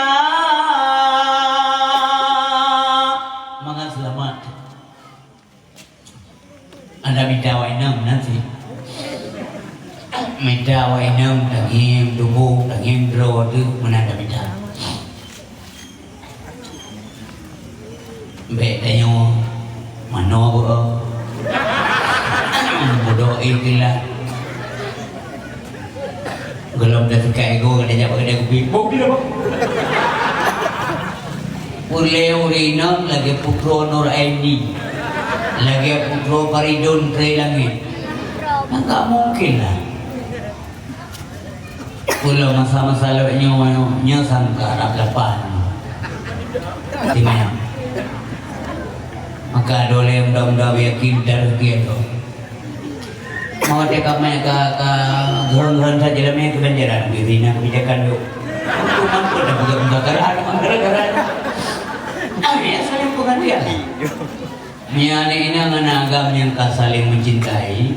Maka selamat. Anda minta wainam nanti. Minta wainam daging dubuk daging dro tu mana ada minta. Bek tanyo mano bo. Bodoh ikilah. Gelom dah tekai ego kada jawab kada kubi. Bok dia bok. Ule urinam lagi putro Nur Aini. Lagi putro Faridun Tri Langit. Enggak mungkin lah. Pulau masa-masa nyo sangka lapan. Di mana? Maka dole mudah-mudah yakin darah dia tu. Mau cakap mana ke gerang-gerang saja lah punya kebanjaran diri nak kebijakan tu. Untuk mampu dah bergerak-gerak. Ya saling pengertian. Mian ini dengan agam yang saling mencintai.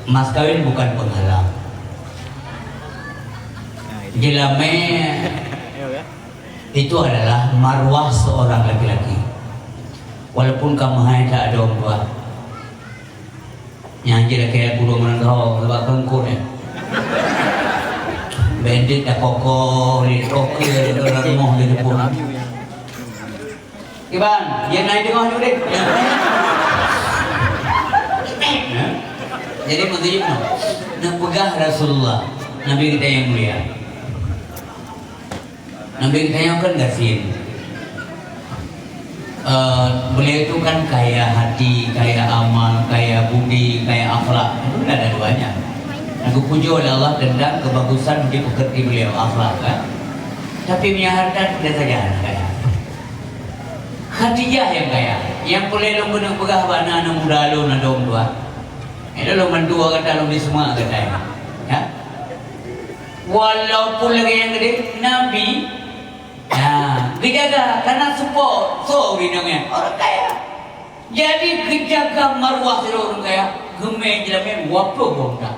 Mas kawin bukan penghalang. Jelame itu adalah marwah seorang laki-laki. Walaupun kamu hanya tak ada orang tua, yang jadi kayak bulu menengah sebab kengkur ya. Bandit dah kokoh, kokoh orang moh di depan. Iban, yang naik tengah juga deh. Jadi maksudnya nak pegah Rasulullah, Nabi kita yang mulia. Nabi kita yang kan gasin. Beliau itu kan kaya hati, kaya amal, kaya budi, kaya akhlak. Itu tidak ada duanya. Aku puji oleh Allah tentang kebagusan di pekerti beliau akhlak kan. Tapi punya harta tidak saja kaya. Khadijah yang kaya, yang boleh lo guna pegah bana anak muda lo nak dong tua. Itu lo mendua kata lo di semua kata ya. Walaupun lagi yang gede Nabi, dijaga karena support so binangnya orang kaya. Jadi dijaga marwah orang kaya, gemeh jelamnya waktu bongkar.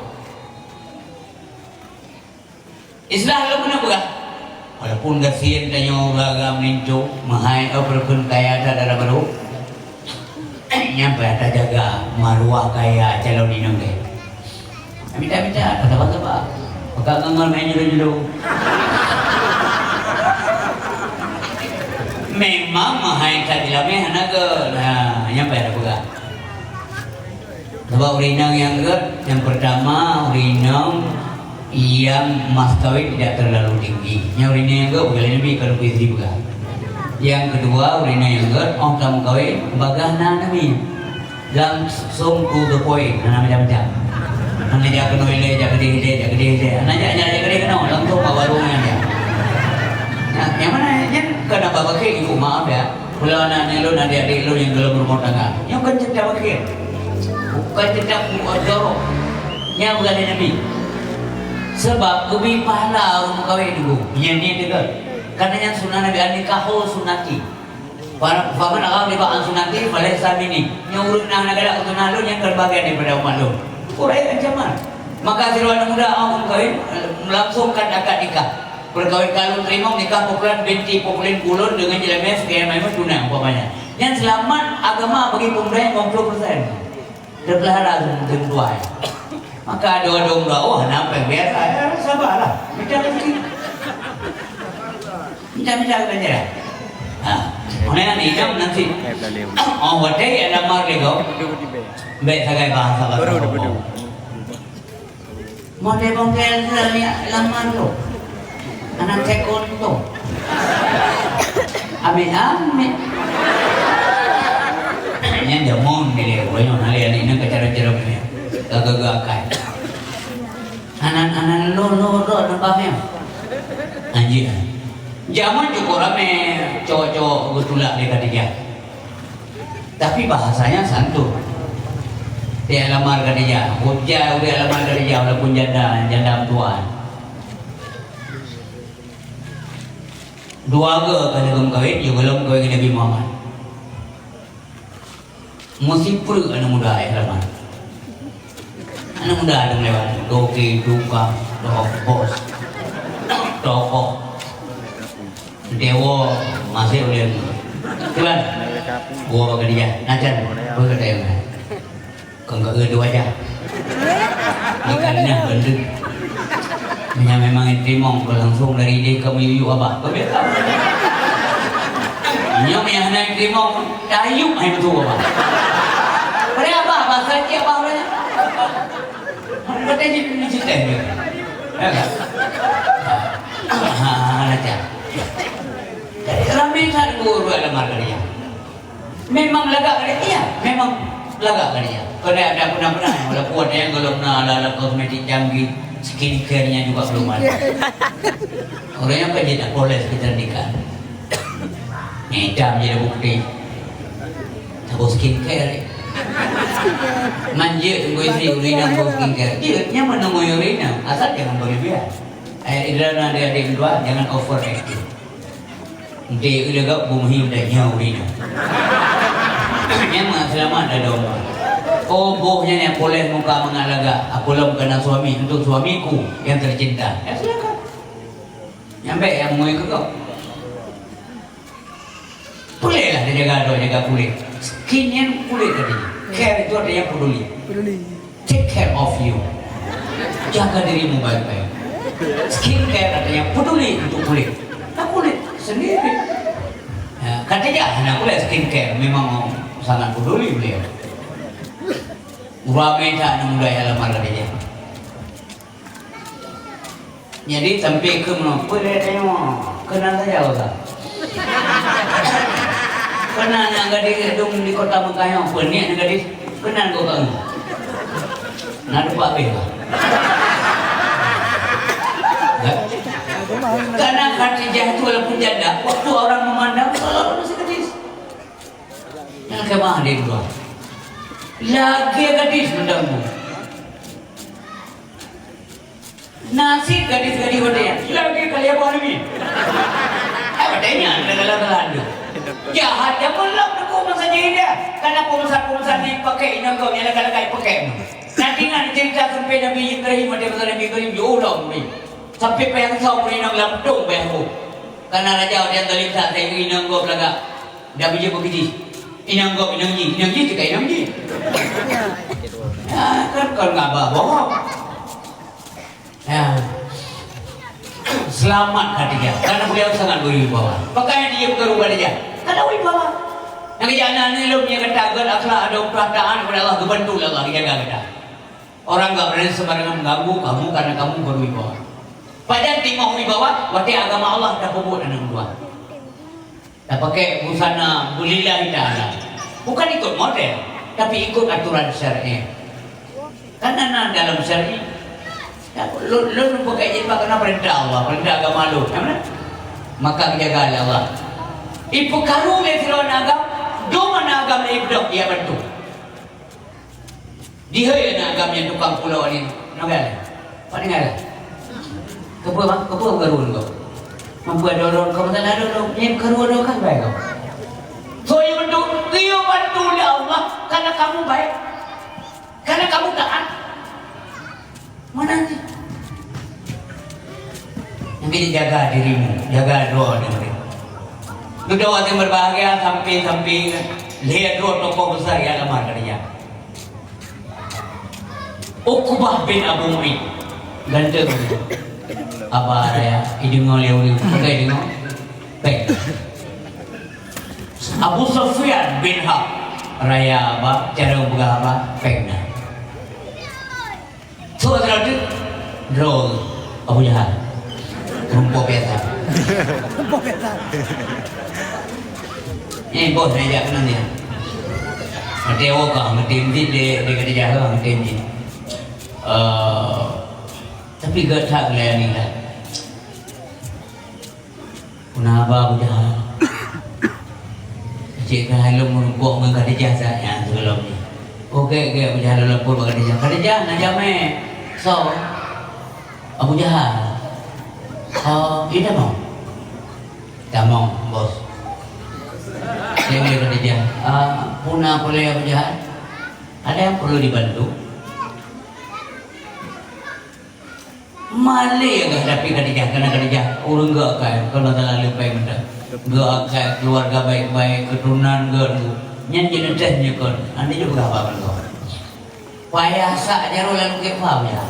Islam lo guna pegah. Walaupun kasihan tanyo gagam ninco mahai apapun kaya ada dalam baru nyampe ada jaga marwah kaya calon inang deh minta kata-kata maka ngangal main juru memang mahai kadilamnya hanaga nah nyampe ada buka sebab urinang yang pertama urinang yang mas kawin tidak terlalu tinggi. Yang urina yang enggak bukan lebih kalau istri bukan. Yang kedua urina yang enggak kamu kawin bagah nami. Langsung to the point. Macam-macam. Mana jaga noile jaga diri. Mana jaga diri kena langsung ke warungnya dia. Nah, yang mana yang kena bapak ibu maaf ya. Kalau anak lu adik-adik lu yang belum berumah tangga. Yang kan cerita bakir. Bukan cerita jorok. Yang bukan nabi. Sebab lebih pahala orang kawin dulu. Yang ni juga. Karena yang sunnah Nabi an-nikahu sunnati. Para faman agam libaan sunnati boleh samini. Yang urut nak negara sunnah lu yang terbagian daripada umat lu. Kurai ancaman. Maka siruan muda orang kawin melangsungkan akad nikah. Berkawin kalau terima nikah populer binti populer bulun dengan jelamnya sekian memang tunang umpamanya. Yang selamat agama bagi pemuda 50%. Terpelihara dengan dua. Maka ada dong oh kenapa biasa sabarlah minta saja mana ni jam nanti wadai ada marga kau baik sagai bahasa mau debongkel lamar lo anak cekon tu amin yang jamon ni dia banyak hal yang ini cara-cara ni gagagakai anak-anak lo nampaknya anjir zaman cukup rame cowok-cowok betulak di Khadijah tapi bahasanya santun dia lamar Khadijah dia lamar Khadijah walaupun janda tuan Dua ke kena kawin juga belum kawin Nabi Muhammad. Musipur anak muda lama. Anak muda ada lewat doki duka dokos toko dewa masih oleh tuan gua bagi dia najan gua kata yang kau dua aja ikannya benda hanya memang timong langsung dari dia kamu yuyu apa kau biasa ini yang naik timong kayu main betul apa pada apa bahasa dia apa orangnya pada jadi cerita dia ya kan aja ramai kan guru ada margaria memang lagak dia iya memang lagak dia kalau ada pernah kalau kuat yang belum ada kosmetik canggih skincare-nya juga belum ada orang yang tidak boleh kita nikah ngedam jadi bukti aku skincare manja tunggu isi urina aku skincare dia nyaman nunggu urina asal jangan berlebihan idrana dia dua jangan overactive dia udah gak bumi udah nyawa urina nyaman selamat ada domba oh bohnya yang boleh muka mengalaga aku belum kena suami untuk suamiku yang tercinta ya silakan nyampe yang mau ikut kau boleh lah dia jaga kulit skinnya kulit tadi care itu ada yang peduli take care of you jaga dirimu baik-baik skincare ada yang peduli untuk kulit nah kulit sendiri ya, katanya anak kulit skincare memang sangat peduli beliau ramai tak muda yang lamar katanya jadi sampai ke mana boleh tengok kenal saja orang kenal yang gadis gedung di kota Mekah yang berniat yang gadis kenal kau kan nak lupa bela karena Khadijah itu walaupun janda waktu orang memandang selalu masih gadis yang kemana dia dua lagi gadis mendamu nasi gadis-gadis wadanya lagi kalian bawa ini wadanya adalah jahat ya belum nak saja dia karena pemesan ni pakai inang kau yang laga-laga pakai nanti nak cerita sampai Nabi Ibrahim ada pasal Nabi Ibrahim jauh ni sampai payah kau beri inang lampung payah kau karena raja dia terlihat saya inang kau laga dah bija begitu inang kau inang ji cakap inang ji ya kan kau nggak bohong ya selamat Khadijah karena beliau sangat berwibawa makanya dia berubah dia karena wibawa yang kejadian ini lo punya ketagan akhlak ada perasaan kepada Allah kebantu Allah jaga kita orang nggak berani sembarangan mengganggu kamu karena kamu berwibawa padahal timah wibawa waktu agama Allah dah kubur dan dua dah pakai busana bulillahi ta'ala bukan ikut model tapi ikut aturan syar'i karena dalam syar'i lu pakai jilbab karena perintah Allah perintah agama lu maka jaga Allah ibu karu le Firaun agam do mana agam le ibdok ia bantu dia yang agam yang tukang pulau ni nagal paningal kepo garun kau membuat dorong kau tak ada dorong yang karu kan baik kau so ia bantu oleh Allah karena kamu baik karena kamu taat mana ni yang kita jaga dirimu jaga doa diri lu doa yang berbahagia sampai lihat dua tokoh besar yang lamar kerja Uqbah bin Abu Mu'id ganteng apa ya hidung oleh pakai hidung baik Abu Sufyan bin Harb raya apa cara buka apa pegna so ada draw Abu Jahal rumput biasa ini bos aja kenal dia dewa kah ngetim dia kata jaga ngetim dia tapi gak tak ni lah kenapa Abu Jahal cik halum merumpuk dengan Khadijah saya sebelum ni okey Abu Jahal lapor pada Khadijah nak jamai so Abu Jahal ini mau Tamong, bos. Saya boleh kerja. Punah boleh apa jahat? Ada yang perlu dibantu? Malay yang hadapi kerja, kena kerja. Urung gak kan? Kalau terlalu baik benda. Gak kan keluarga baik-baik, keturunan gak tu. Nyan jenis tehnya kan. Anda juga apa benda? Payah saja lalu ke paham ya.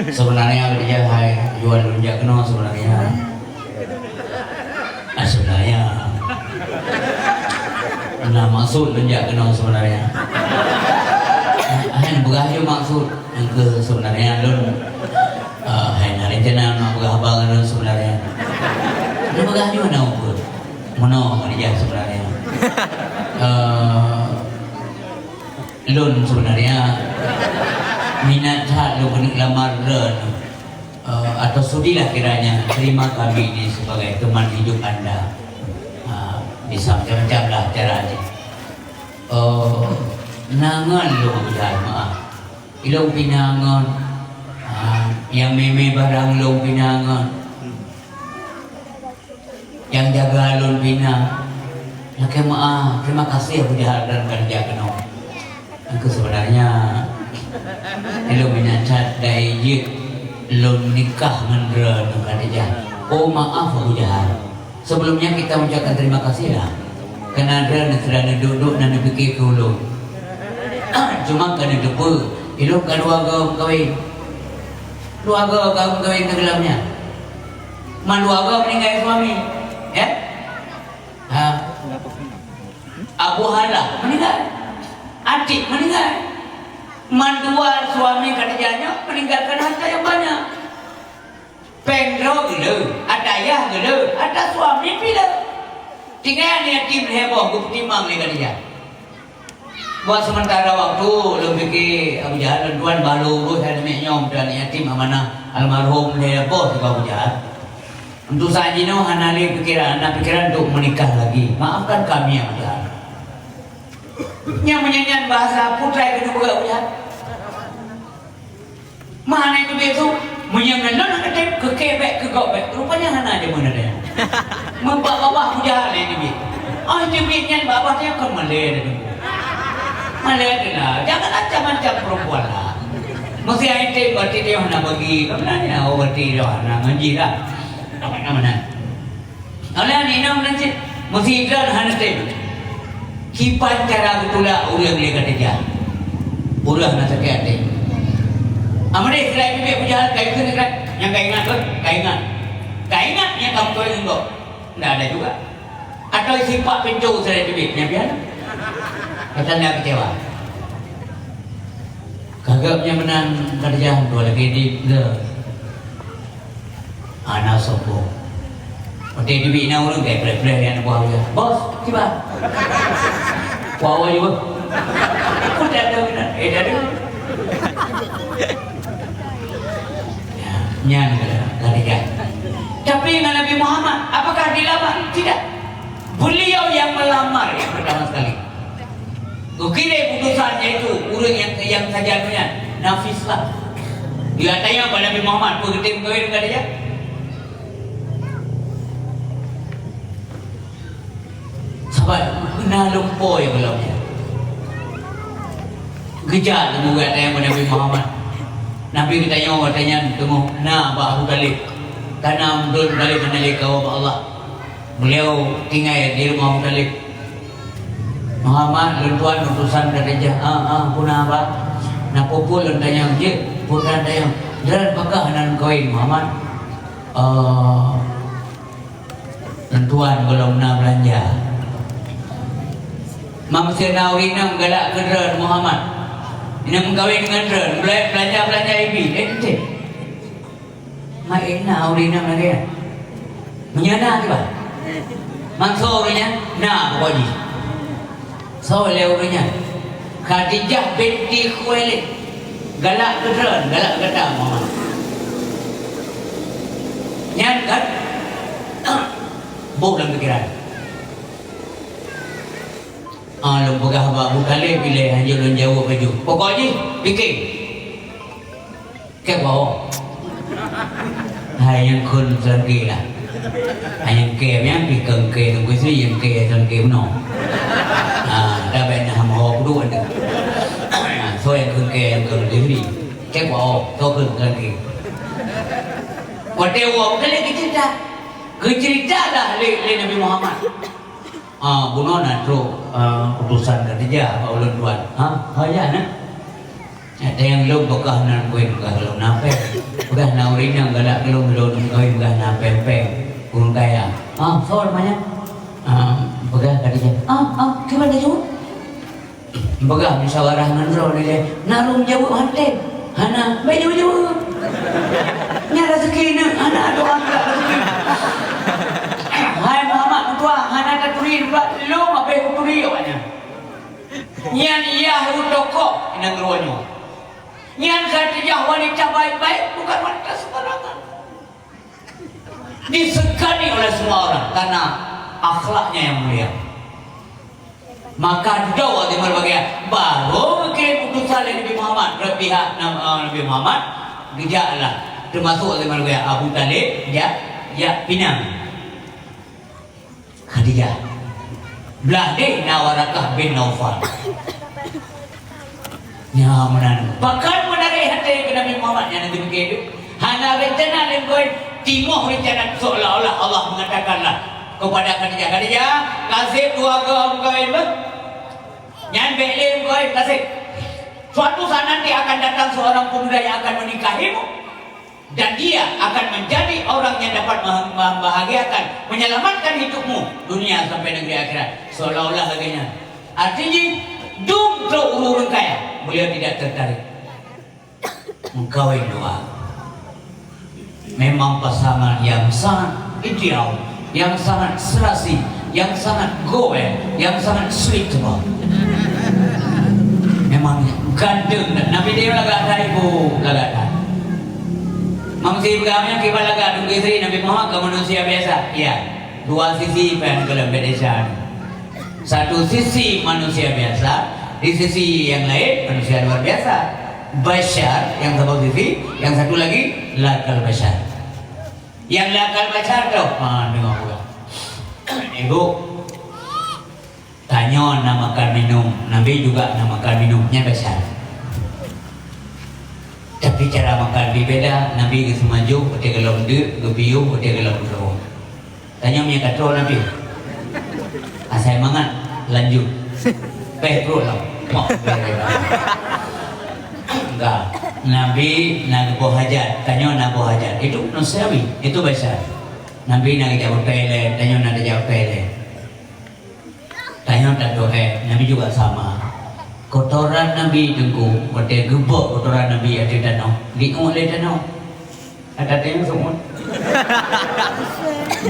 Sebenarnya kerja hai jual lunjak kena sebenarnya. Sebenarnya nah maksud lunjak kena sebenarnya. Yang bergayu maksud yang ke sebenarnya lun hai hari jenang nak berhabang lun sebenarnya. Lun bergayu mana ukur? Mana kerja sebenarnya? Lun sebenarnya minat hak lu lamar atau sudilah kiranya terima kami ini sebagai teman hidup anda. Bisa macam-macam lah caranya. Nangan lu berjamaah ilong pinangan yang meme barang lu pinangan yang jaga lun pinang laki maaf terima kasih aku jahat dan kerja kena. Aku sebenarnya ilmu menyacat dari jik lun nikah dengan Khadijah. Oh maaf aku jahat. Sebelumnya kita mengucapkan terima kasih lah. Kerana ada yang duduk dan fikir ke ulung. Cuma kena depa ilmu keluarga kawin. Keluarga kamu kawin tenggelamnya. Keluarga meninggal suami. Ya? Abu Hala meninggal. Adik meninggal. Mandua suami kerjanya meninggalkan harta yang banyak. Pengro gila, ada ayah gila, ada suami bila. Tinggal ni tim heboh, bukti mang ni kerja. Buat sementara waktu lebih ke Abu Jahal tuan baru urus dan menyom dan yatim amanah almarhum heboh juga Abu Jahal. Untuk saat ini hanali pikiran untuk menikah lagi. Maafkan kami Abu Jahal. Yang menyanyikan bahasa putra kedua Abu Jahal. Mana itu besok menyanyikan nak ketep ke kebek ke gobek rupanya hana aja mana dia. Membawa Abu Jahal ini bi. Dia bikin bawa dia ke Malay dia. Malay dia. Jangan macam-macam perempuan lah. Mesti ente berarti dia hana bagi kemenanya. Oh berarti dia hana ngaji lah. Mana? Oleh ni nam nanti mesti iklan hana tem. Kipan cara betula ulang dia kata dia. Ulang nak sakit hati. Amade selain bibik berjalan kain tu kan? Yang kaingat tu, kaingat yang kamu tahu enggak? Tidak ada juga. Atau sifat pintu selain bibik yang biar. Kata dia kecewa. Kagaknya menang kerja dua lagi di anak sombong. Waktu di bina orang kayak play yang buah dia. Bos, tiba. Buah juga. Aku dah tahu benar. Dah ada. Nyan Khadijah. Tapi dengan Nabi Muhammad, apakah dilamar? Tidak. Beliau yang melamar yang pertama sekali. Kukira putusannya itu urang yang sajaannya nafis lah. Dia tanya pada Nabi Muhammad, "Pengetim kawin Khadijah?" Sahabat kena lupa ya belumnya. Kejar temu tanya pada Nabi Muhammad. Nabi kita tanya temu, "Nah, Abu Talib, tanam Abu Talib menalik kau Allah." Beliau tinggal di rumah Abu Talib. Muhammad lentuan utusan Khadijah. Punah apa? Nak pupul tanya je, putra tanya, "Jalan pakah nan kawin Muhammad?" Lentuan belum nak belanja. Mamsi naurina galak kedran Muhammad. Ini mengkawin dengan Ren, belanja ibi, ente. Main naurina mereka. Menyana apa? Maksudnya, nah wajib. Soalnya orangnya Khadijah binti Khuwailid galak kedran, galak kedam Muhammad. Nyan kan? Bukan pikiran. Lu pegah Abu Talib bila hanya lu jawab baju. Pokoknya fikir. Ke bawah. Hai yang kun lagi lah. Hai yang ke yang di cần ke tunggu sini yang ke cần ke no. Dah benar ham ho dua ada. So yang kun ke yang cần ke sini. Cái bộ tôi cần cần gì? Waktu waktu lagi cerita dah le Nabi Muhammad. Bunuh natro utusan kerja ulun tuan. Ya na. Ada yang belum bekah nan kuen bekah belum nape. Bekah naurin yang galak belum kuen bekah nape pe. Kurang kaya. So namanya. Bekah kerja. Gimana tu? Bekah musyawarah nandro ni le. Narum jawab hanten. Hana, baju. Nyara sekina, hana doa rezeki. Hai Muhammad tua, hana katuri pula lu apa katuri awaknya. Nyan iya toko inang ruanyo. Nyan katijah wanita baik-baik bukan wanita sembarangan. Disegani oleh semua orang karena akhlaknya yang mulia. Maka jauh di berbagai baru mengirim utusan Nabi Muhammad ke pihak Nabi Muhammad gejaklah termasuk di berbagai Abu Talib ya pinang Khadijah belah dek Nawarakah bin Naufal nyamanan bahkan menarik hati ke Nabi Muhammad yang nanti begitu hana rencana dan kau timoh rencana seolah-olah Allah mengatakanlah kepada Khadijah kasih dua kau Nyan belim kau kasih. Suatu saat nanti akan datang seorang pemuda yang akan menikahimu dan dia akan menjadi orang yang dapat membahagiakan, menyelamatkan hidupmu dunia sampai negeri akhirat. Seolah-olah laganya. Artinya, dum urun kaya. Beliau tidak tertarik. Mengkawin doa. Memang pasangan yang sangat ideal, yang sangat serasi, yang sangat goel, yang sangat suitable. Memang gandeng Nabi dia lagak ada ibu lagak ada. Mangsi begamnya kita lagak nunggu istri Nabi Muhammad ke manusia biasa. Ya, dua sisi pen dalam bedesaan. Satu sisi manusia biasa, di sisi yang lain manusia luar biasa. Bashar yang satu sisi, yang satu lagi lakal bashar. Yang lakal bashar tu, dengar pula. Ibu tanya namakan minum, Nabi juga namakan minumnya besar. Tapi cara makan lebih beda. Nabi ke semaju, dia kalau dek, ke biu, dia kalau dulu. Tanya punya kata Nabi. Asal mangat, lanjut. Perut lah. Enggak. Nabi nak buah hajat, tanya nak buah hajat. Itu nusawi, itu besar. Nabi nak jawab toilet, tanya nak jawab toilet. Tanya tak doa, Nabi juga sama. Kotoran Nabi dengku, waktu gebok kotoran Nabi ada danau, diungol le danau. Ada tanya semua.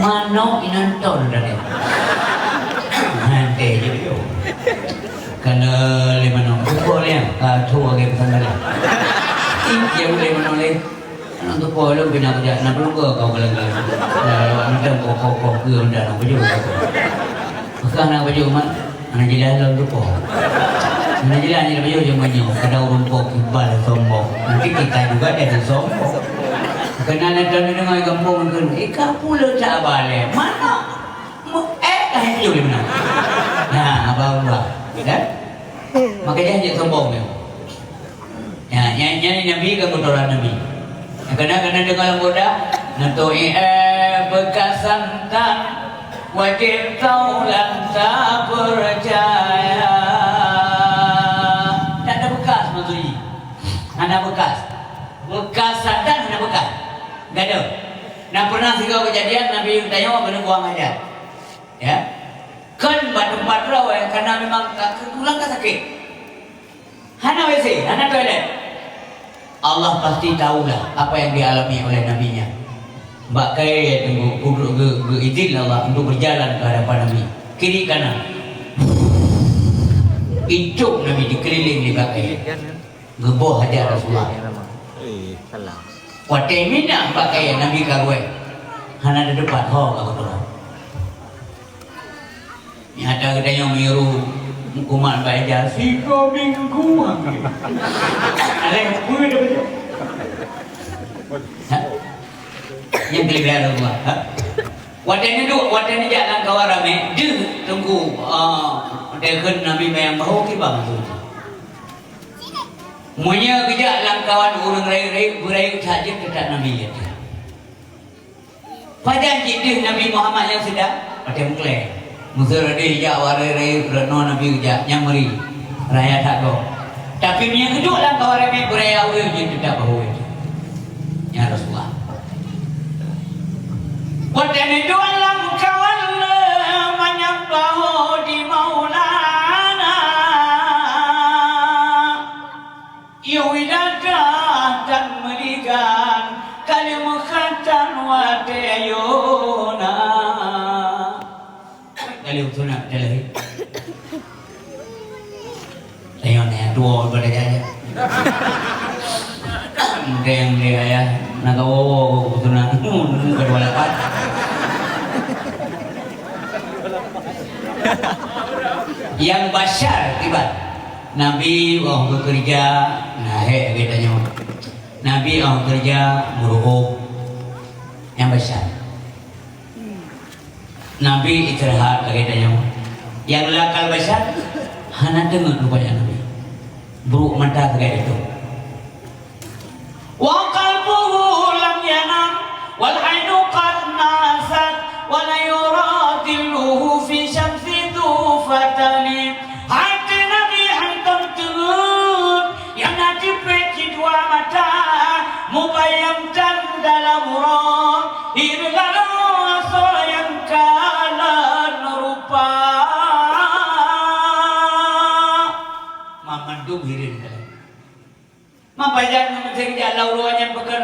Mano inantor dah. Nanti jadi. Kalau le mano, gebok le, thua ke pesan le. Jauh le mano le. Anak tu polo bina kerja, nak belum kau galang-galang. Macam kau kau dah nak baju. Bukan nak baju mak, anak jelas dalam tu pun. Anak jelas ni baju cuma nyo, kada rumpok kibal sombong. Nanti kita juga ada sombong. Kena nak dengar kampung kan, kampung lu tak balik. Mana? Dah baju di mana? Nah, abang, kan? Makanya dia sombong ni. Ya, yang Nabi ke kotoran Nabi. Kadang-kadang dengar muda, nanti bekas santan. Wajib kau tak percaya. Tak ada bekas maksudnya. Ada bekas. Bekas santan ada bekas. Tak ada. Nak pernah sikau kejadian Nabi tanya apa buang aja. Ya. Kan tempat raw karena memang tulang sakit. Hana WC, hana toilet. Allah pasti tahulah apa yang dialami oleh nabinya. Mbak kaya tunggu ke izin Allah untuk berjalan ke hadapan Nabi kiri kanan. Incuk Nabi dikeliling di bakai geboh hajar Rasulullah. Waktu mina Mbak kaya Nabi karwe hana ada depan ho aku tu. Ni ada kedai yang miru kumat baca si minggu. Alai kuih dah baca. yang kelihatan rumah. Wadahnya dua, wadahnya jalan kawarame, dia tunggu dekun Nabi Mayang bahu kibang tu. Munya kerja langkawan orang rai-rai berai saja kepada Nabi itu. Pada jadi Nabi Muhammad yang sedang pada mengklaim. Musuh dia warai-rai kerana Nabi kerja nyamri raya tak go. Tapi munya kedua langkawan rai berai awal je tidak bahu itu. Ya Rasulullah. Wadahnya dua langkawan menyambahu di Maulana. Yawidatan dan meligan kalimukatan wadayuna kalimutuna dalahi sayonnya dua berdaya yang dia ya nagawo kutuna kedua lepat yang basyar tiba Nabi waktu kerja nah bedanya Nabi waktu kerja muruh yang besar Nabi istirahat lagi tanya yang lakal besar hana dengar rupanya Nabi buruk mata kayak itu wa qalbuhu lam yanam wal ainu qad nasat wa la yuradilluhu fi syamsi tufatani hati Nabi hantam turun yang nanti peki dua mata mubayamkan dalam roh irlalu asal yang kalah rupa mamandung hirin mampajan mencari jalan ruanya bukan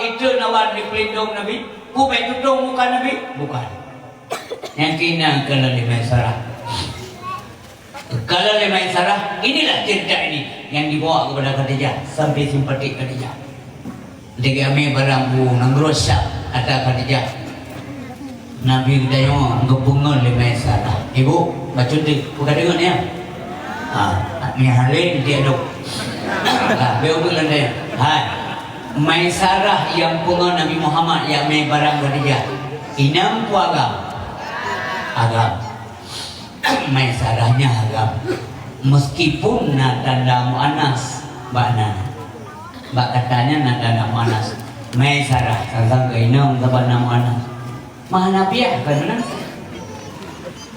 itu nawan di pelindung Nabi bukan tudung muka Nabi bukan yang kena kalau lima sarah kalau lima sarah inilah cerita ini yang dibawa kepada Khadijah sampai simpati Khadijah ketika kami berambu nanggrosak ada Khadijah Nabi kita ngebungan lima sarah ibu baca di bukan dengar ya ni halin dia dok beliau bilang dia hai Maisarah yang punga Nabi Muhammad yang mai barang Khadijah inam ku agam Maisarahnya agam meskipun nak tanda muannas mbak katanya nak tanda muannas Maisarah sasang ke inam taban muannas mahanabiah kan mana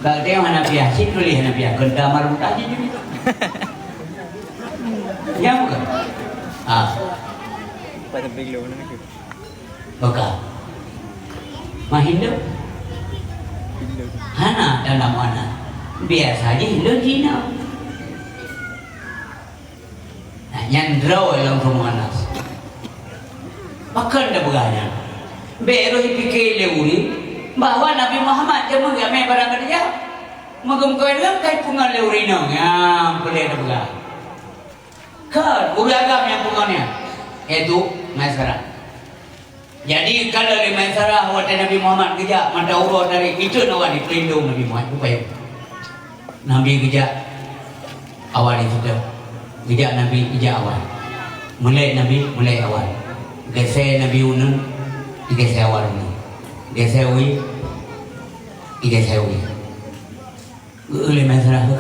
mbak dia mahanabiah si tulis mahanabiah kenta marut aja jadi ya bukan pada beliau ni Baka Mahindo Hana dan mana biasa aja Hindo Cina nah nyandraw yang rumanas bahkan dah berganya beru pikir leuri bahwa Nabi Muhammad dia mengamai barang kerja mengemkau dalam kait pungan leuri nong yang boleh dah berganya kan agam yang pungannya itu masyarakat. Jadi kalau di masyarakat waktu Nabi Muhammad kerja mata urut dari itu nawan dipelindung Nabi Muhammad upaya Nabi kerja awal itu kerja Nabi kerja awal mulai Nabi mulai awal geser Nabi unun geser awal ini geser ui geser ui oleh masyarakat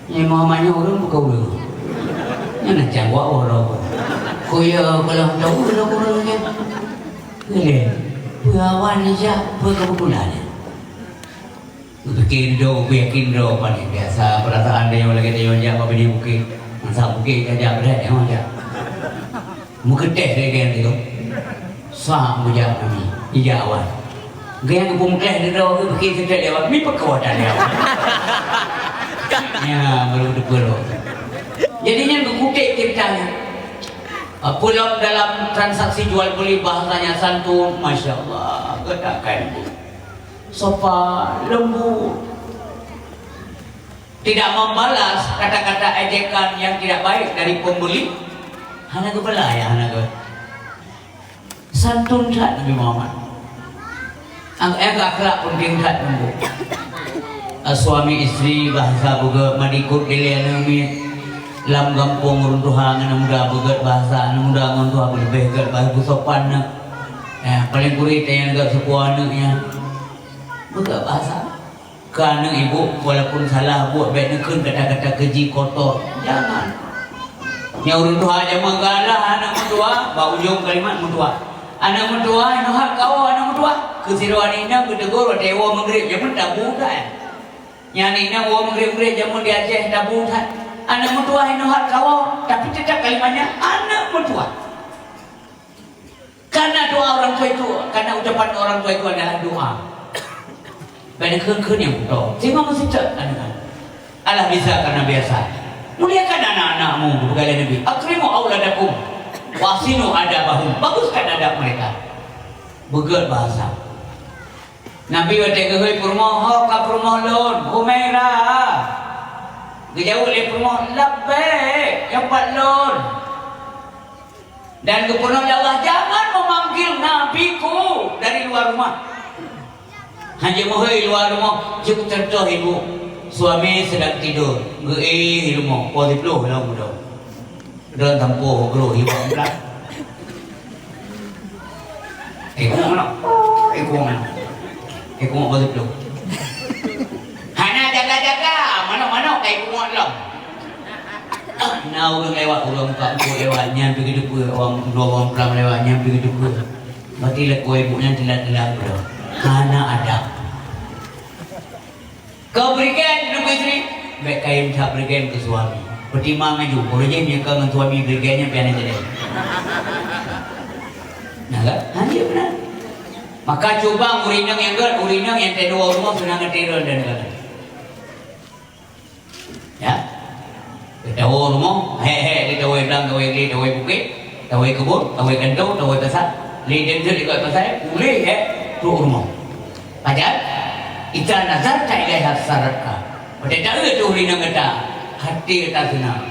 ini Muhammadnya orang buka ulu ini jangwa orang kuya kalau tahu orang-orangnya boleh buawan aja buat kebukulan bikin do bikin do apa nih biasa perasaan dia lagi dia aja apa dia bukit masa bukit aja berat ya aja mungkin teh dia gitu sah muja kami ijawan gaya kebun teh dia do bukit sedek lewat mi pekawatan dia ya baru dulu jadinya kekutik ceritanya pulang dalam transaksi jual beli bahasanya santun, masya Allah, katakan sopan, lembut, tidak membalas kata-kata ejekan yang tidak baik dari pembeli. Hanya kebelah ya, hanya ke santun tak Nabi Muhammad. Akhlak penting tak lembut. Suami istri bahasa buka madikut dilihat lam gampung runtuhan muda begat bahasa muda ngontuh lebih begat bahasa sopan paling kurit yang agak sepuah anaknya bukan bahasa kerana ibu walaupun salah buat baik nekun kata-kata keji kotor jangan yang urun tua aja menggalah anak mentua bau ujung kalimat mentua anak mentua nuhak kau anak mentua kesiruan ini ketegur dewa mengrib jamun tabu kan nyani na wo mengrib-ngrib jamun di Aceh tabu kan anak mentua nuhak kau tapi tetap kalimatnya anak mentua. Karena doa orang tua itu, karena ucapan orang tua itu adalah doa. Banyak keun yang betul. Cuma mesti cek anak. Allah bisa karena biasa. Muliakan anak-anakmu, berkali Nabi. Akrimu auladakum, wasinu adabahum. Baguskan adab mereka. Begat bahasa. Nabi waktu kehoi permoh, ka permoh lon, Humairah. Gejauh le permoh, labbaik, yang pat lon. Dan kepunahan Allah jangan memanggil nabiku dari luar rumah. Hanya mohon luar rumah cukup contoh ibu suami sedang tidur di rumah poti peluh lah muda dan tampuh peluh ibu berat mana poti peluh hanya jaga-jaga mana kayak kumon lah. Nah orang lewat orang kampung lewatnya begitu pun orang dua orang pulang lewatnya begitu pun berarti lah kau ibunya telah bro karena ada kau berikan hidup istri baik kain tak berikan ke suami pertimbangan maju boleh je dengan suami berikannya pian jadi nah kan hanya benar maka coba urinang yang kedua rumah senang ngetirol dan lain ya tahu rumah, di tahu belang, tahu bukit, tahu kebun, tahu kandung, tahu pasar, lihat dia dekat pasar, boleh tu rumah. Pajar, ita nazar tak ilai hasarka. Pada tahu tu rina kata, hati kata senang.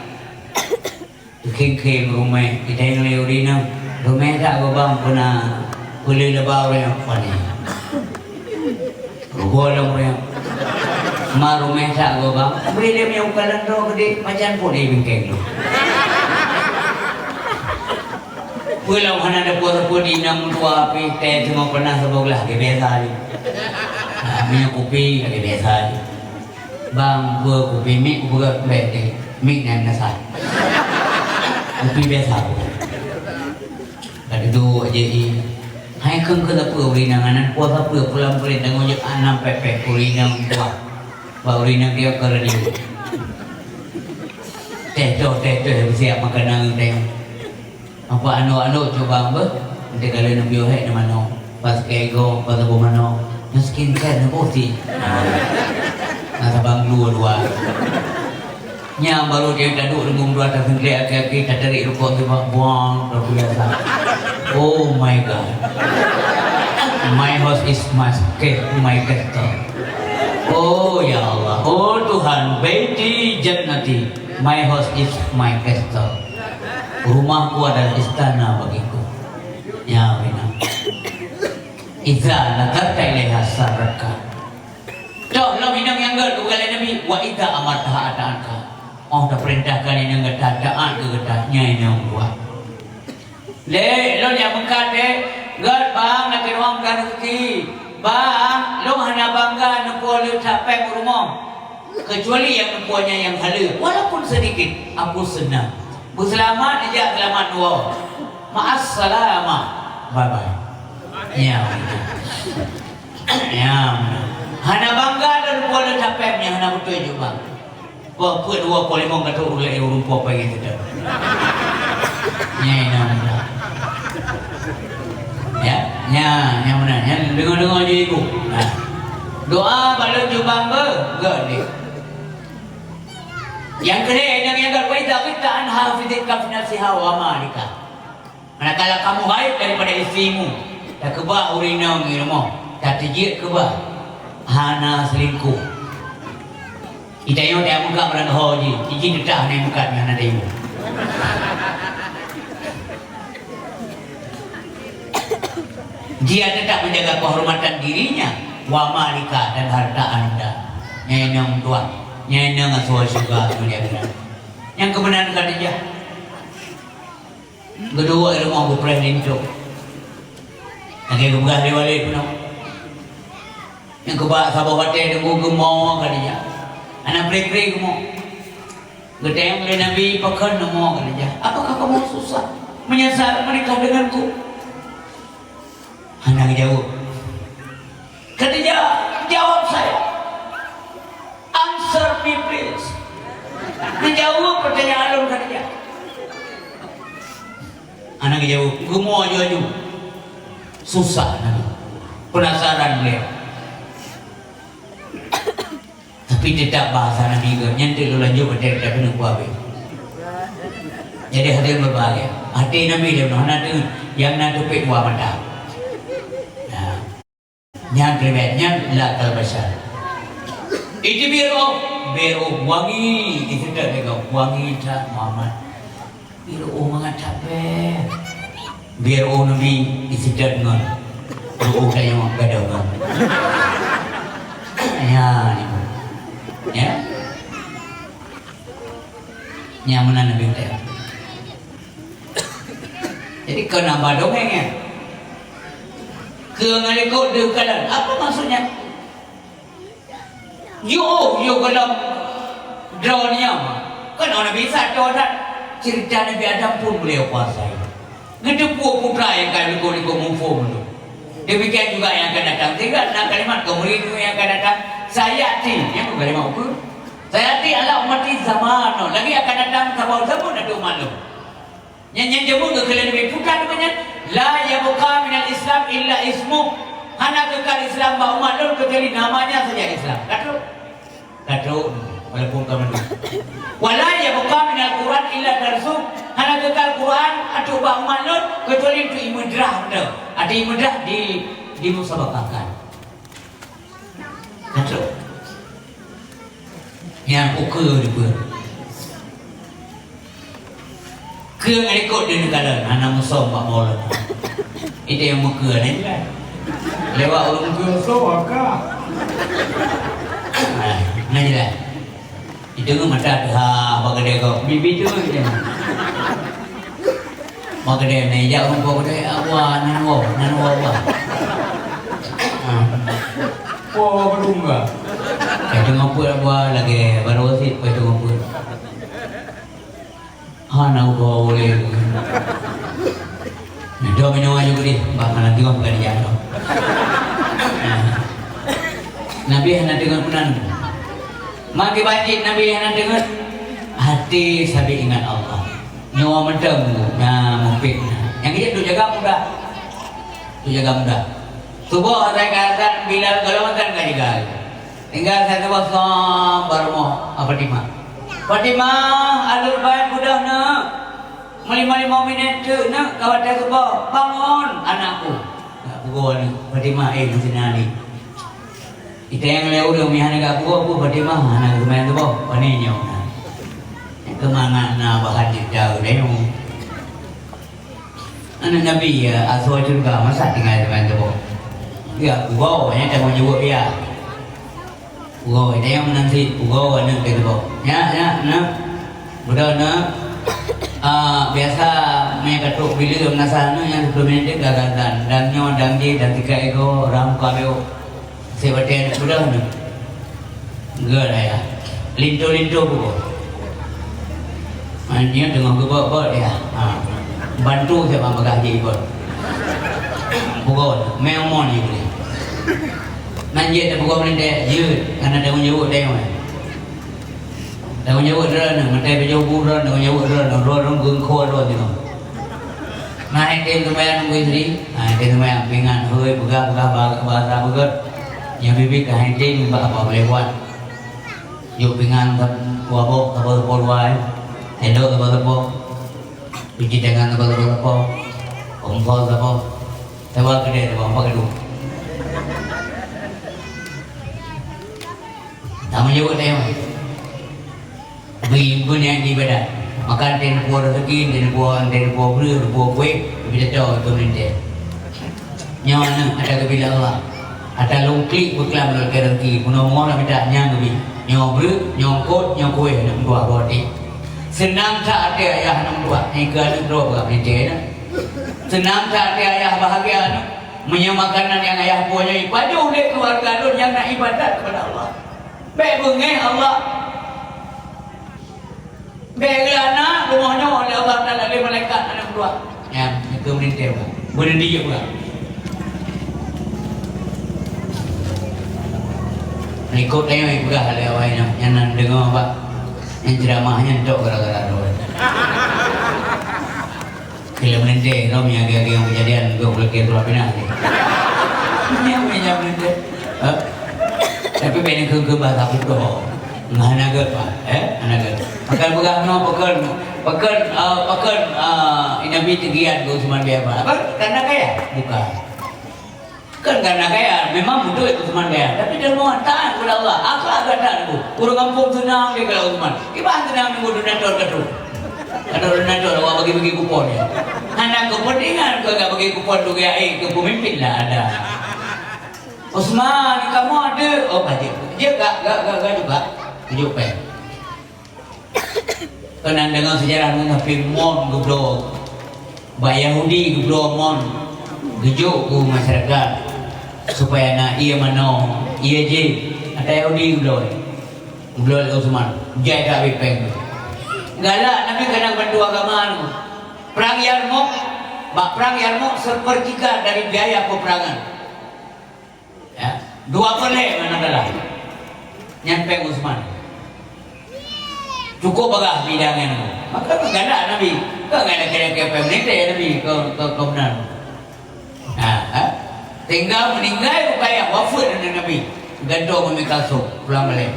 King rumah, kita yang leh rina, rumah tak bang pernah boleh lebar yang pani. Bolong yang maru mesa go bang beri dia punya ukalan roh gede macam pun dia bingkeng tu pulau mana ada puasa di enam dua api teh cuma pernah sebelah ke biasa ni minyak kopi ke biasa ni bang gua kopi mik gua bete mik nan nasai kopi biasa ada dua aja i hai keng ke apa urinangan puasa apa pulang pulang dengan je enam pepek urinang tua bauri nak dia kerja teh siap makanan teh apa anu coba ambil nanti kalau nak biar hek nama pas kego pas apa mana skin care nak putih nasa bang dua nya baru dia duduk dengan dua tak sendiri aki tak tarik rukuk sebab buang tak biasa oh my god my house is my castle. Oh ya Allah, oh Tuhan, Baiti Jannati, my house is my castle. Rumahku adalah istana bagiku. Ya benar. Iza nadarta ilaiha sarraka. Doh lo minang yang ger ku kali Nabi wa idza amartaha ata'anka. Oh dah perintahkan ini ngan taat ke getahnya ini buat. Le lo yang mengkat de, ger bang nak ruang kan rezeki. Bang, lo hanya bangga nempuh lo capek rumah kecuali yang nempuhnya yang halal walaupun sedikit aku senang berselamat dia selamat dua ma'as salama bye bye ya ya hanya bangga dan nempuh lo capeknya hanya betul juga buat dua polimong kata ulai rumpuh pagi itu ya yang benar yang dengar je ibu doa balon jubang ni yang kedua yang berkaitan kita hafidin kafnasiha wa malika manakala kamu haid daripada istrimu tak kebah urinang di rumah tak tejik kebah hana selingkuh kita yang tak muka berang hoji izin dah ni muka ni hana ibu dia tetap menjaga kehormatan dirinya wa malika dan harta anda nyenang tua nyenang asal syurga dunia akhirat yang kebenaran Khadijah kedua ilmu aku presiden tu Lagi kebegah dia balik pun. Yang kebak sabar batin tunggu gemar kalinya. Anak peri-peri gemar. Gedeng oleh Nabi pakan gemar kalinya. Apakah kamu susah menyesal menikah denganku? Anak jawab. Khadijah jawab saya. Answer me please. Menjawab pertanyaan Khadijah. Anak jawab. Gemar jauh. Susah Nabi. Penasaran beliau. Tapi tidak bahasa Nabi ke nyentuh lu lanjut pada kena kuabe. Jadi hati berbahagia. Hati Nabi dia mana tu yang nak tupik buah mata. Yang kelebetnya la kalbasar. Itu biru wangi itu tak juga wangi tak Muhammad. Biru mengatakan biru Nabi itu tak dengan biru kaya yang berdagang. Ya, nyaman Nabi kita. Jadi kenapa dongengnya? Kengalikut dekalan. Apa maksudnya? Yo kalau drawnya, kan orang bisa drawnya. Cerita Nabi Adam pun beliau kuasai. Ngedepuk putra yang kali kau mufum tu. Demikian juga yang akan datang. Tinggal nak kalimat kemudian yang akan datang. Sayati, yang bukan lima ukur. Sayati ala umati zaman. Lagi akan datang sabau zaman ada umat. Yang jemu ke kalian lebih putar dengan la yabuka minal Islam illa ismu. Hana kekal Islam ba umat kecuali namanya saja Islam. Kata walaupun kamu wala yabuka minal Quran illa darsu. Hana kekal Quran atau ba umat kecuali itu imudrah. Ada imudrah di musabakakan. Kata yang ukur dia pun ke ngikut dia negara anak musuh pak bola itu yang muka ni kan lewat orang muka musuh akak nah jelas itu kan mata bagi dia kau bibi tu je bagi dia ni jauh rumput dia awak nanwa oh belum enggak kayak ngapur apa lagi baru sih kayak ngapur nak boleh dah minum aja gini bahkan nanti kau bukan jatuh Nabi hendak dengar punan maki banjir Nabi hendak dengar hati sabi ingat Allah nyawa medem mungkin yang itu jaga muda subuh saya katakan bila kalau makan kan juga tinggal saya kosong baru mau Fatimah alur baik budak nak 5 minit tu nak kawat saya subuh bangun anakku pukul ni Fatimah masih nari kita yang lewat dia mihan agak pukul Fatimah anak kemain tu boh paninyo kemangan bahan jauh deh anak Nabi asal juga masa tinggal dengan tu boh ya pukul yang tak mau jawab dia pukul dia yang nanti pukul anak tu boh ya budak nak biasa main katuk bila menasana yang 10 minit gagasan dan nyawa dangji dan 3 ego ram kabeo sebatian budak nak enggak lah ya linto pukul dia dengan gebak ya bantu siapa bagaji ikut pukul memang ni boleh nanti ada pukul melindah je karena dia menjawab dia dah menjawab dia nak mati berjauh buran dah menjawab dia nak orang gengkor tu nah itu lumayan nunggu isteri itu lumayan pingan hui begah bahasa begat yang bibi kain itu apa boleh buat yuk pingan buah apa Hello teman-teman, cuci tangan teman-teman, kompor teman, teman kedai teman apa kedua. Tak menjawab dia. Beri pun yang ibadat, makan ten buah rezeki, ten buah beru, buah kue, bila tahu tu nanti. Nyawa ada kebilang Allah, ada longklik berkelam dalam rezeki, punah nak minta nyang kebi, nyawa beru, nyawa kot, nyawa kue, nak buah boti. Senang tak ada ayah nak buat hingga nak berapa berapa senang tak ada ayah bahagia nak Punya makanan yang ayah punya pada oleh keluarga dun yang nak ibadat kepada Allah. Baik bengeh Allah. Baik anak rumahnya oleh Allah Taala oleh malaikat anak kedua. Ya, itu menintir Pak. Boleh dia pula. Ikut ayo ibah oleh awaknya yang nak dengar Pak. Yang ceramahnya entok gara-gara tu. Kalau menintir rom yang agak-agak kejadian gue boleh kira keluar pindah. Yang banyak menintir. Tapi pengen ke bahasa Kudo. Ngana ke Pak, anak ke. Pakai no pakai inabi tegian gue cuma biar apa? Karena kaya, bukan. Kan karena kaya, memang butuh itu cuma kaya. Tapi dia mau tahan kepada Allah. Akhlak kata aku. Kurang kampung senang dia kalau cuma. Ibarat senang minggu donator kedua. Ada donator, awak bagi-bagi kupon ya. Anak kepentingan kau gak bagi kupon tu gaya ke pemimpin lah ada. Osman, kamu ada? Oh, baca. Dia gak juga. Tujuh pen. Kena dengar sejarah mengenai mon gubro, Yahudi gubro mon, gejuk ku masyarakat supaya nak ia mano, ia je, ada Yahudi gubro Osman, jai tak bipeng. Galak Nabi kena bantu agama. Perang Yarmouk sepertiga dari biaya peperangan. Ya, 2 perleh mana adalah nyampe Usman cukup bagah bidangan maka galak Nabi kau ada kira-kira pemerintah ya Nabi kau benar tinggal meninggal upaya wafat dengan Nabi gantong memikasuk pulang balik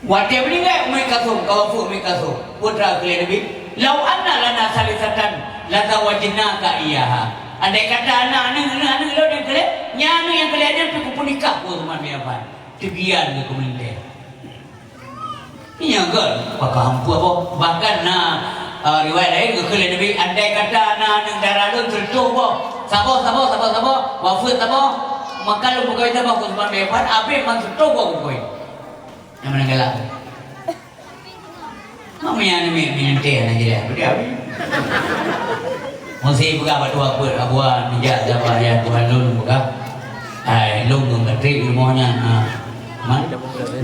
waktu meninggal memikasuk kau wafat memikasuk putra kalian Nabi lau anna lana salisatan lata wajina ka iyaha. Andai kata anak lo yang kalian nyanu yang kalian tu pun nikah pun teman biapa tegian ke kemudian ini agak pakai hampu apa bahkan riwayat lain ke kalian Nabi andai kata anak darah lo tertuh apa sabar wafat apa maka lo bukan itu bagus teman biapa apa yang tertuh bukan yang mana galak mamanya ni minta aja dia betul masih buka batu abuan menjat apa ya Tuhan lun buka lun ngetrik rumahnya man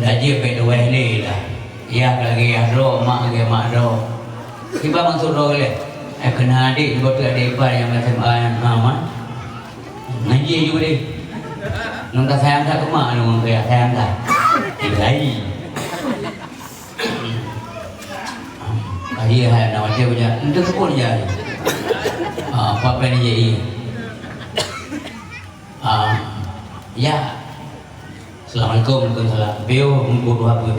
gaji pe dua ini lah ya lagi ado mak ado tiba maksud ro le kena adik buat adik ipar yang macam man ngaji juga deh nung tak sayang tak kemak nung kayak sayang tak ilai kaji hai nama dia punya untuk pun je apa ni jadi ya Assalamualaikum warahmatullahi wabarakatuh munggu apa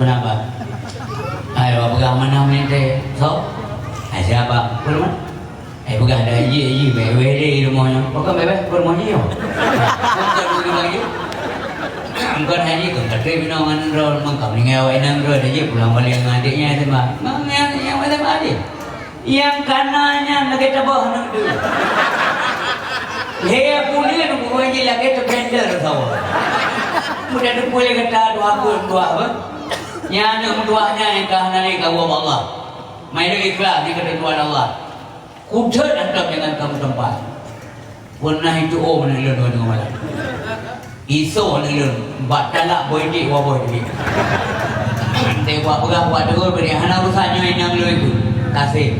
kenapa ayo pegang mana minta so siapa kurang pegang ada bewe rumahnya pegang bewe rumahnya yo bukan haji kan tapi binongan ro mangkam ni ngawai nang ro dia pulang balik dengan adiknya sama yang macam adik yang kanannya lagi tabah nak dulu. Dia punya tu bukan je lagi terbender tahu. Mudah tu boleh kata dua apa? Yang duanya yang kahanan ni kau Allah. Main ikhlas ni kata Tuhan Allah. Kuda datang jangan kamu tempat. Pernah itu mana lelun dengan malam. Iso lelun batalak boy di boy di. Tengok pegang buat dulu beri hana rusaknya yang lu itu kasih.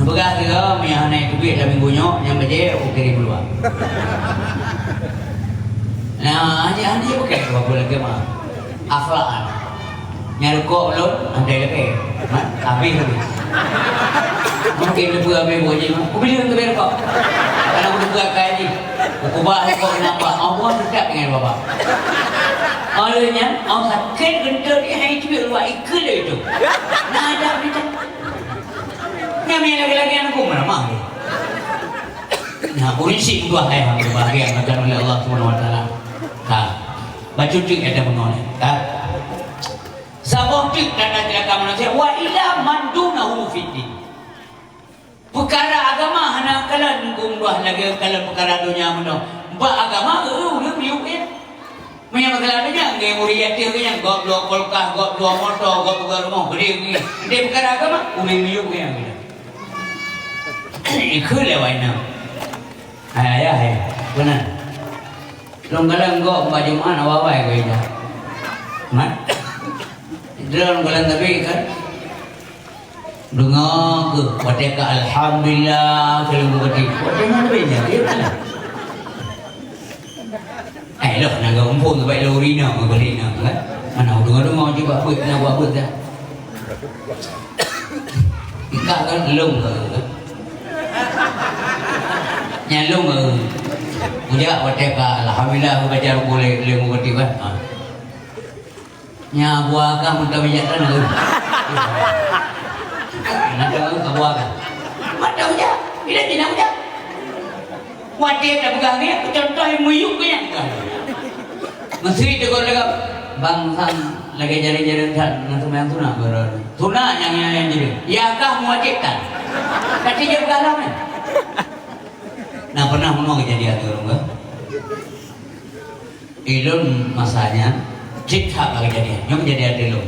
Begas juga yang naik duit dalam minggunya yang baca kirim keluar. Nah, hanya pakai apa lagi mah? Akhlak. Nyarukok belum? Andai lagi. Habis lagi. Mungkin lebih habis boleh. Aku beli untuk berapa? Kalau aku buka kaji, aku bahas kok kenapa? Aku tetap dengan bapak. Olehnya, aku sakit gentar dia hanya cuma luar ikut itu. Nah, ada berita. Kami lagi-lagi anak kumar mah. Nah, prinsip dua ayat yang berbahagia akan oleh Allah Subhanahu Wa Taala. Baca tik ada menoleh. Sabah tik dan tidak kamu nanti. Wa ila mandunahu fiddin. Perkara agama hana kalan kumbuah lagi kalan perkara dunia meno. Ba agama lebih ya. Menyang perkara dunia ngai muriati yang goblok kolkah goblok motor goblok rumah gede ni. Dia perkara agama umi miuk yang gitu. Ikut lewat Ayah, benar. Long kalang go baju mana wawai ko ina. Mat. Dalam kalang tapi kan. Dengar ke wateka alhamdulillah kalau berarti. Wateka mana beza? Dia mana? Loh, nak kumpul tu baik lorina ke balina kan. Mana dengar juga buat nak buat dah. Ikak kan long ke. Nyalung ke. Puja wateka alhamdulillah aku baca boleh mengerti kan. Nya buah kan mudah bijak kan. Nak tahu buah kan. Mata uja, bila tidak uja. Watek dah pegang ni, contoh yang muyuk punya kan. Mesti tegur lagi bangsan lagi jari-jari kan nanti main tuna berada. Tuna yang jadi. Ya kah mewajibkan. Kati dia bergalam kan. Nah pernah menang kejadian tu orang kan? Ilun masanya cerita kejadian, yang kejadian dulu.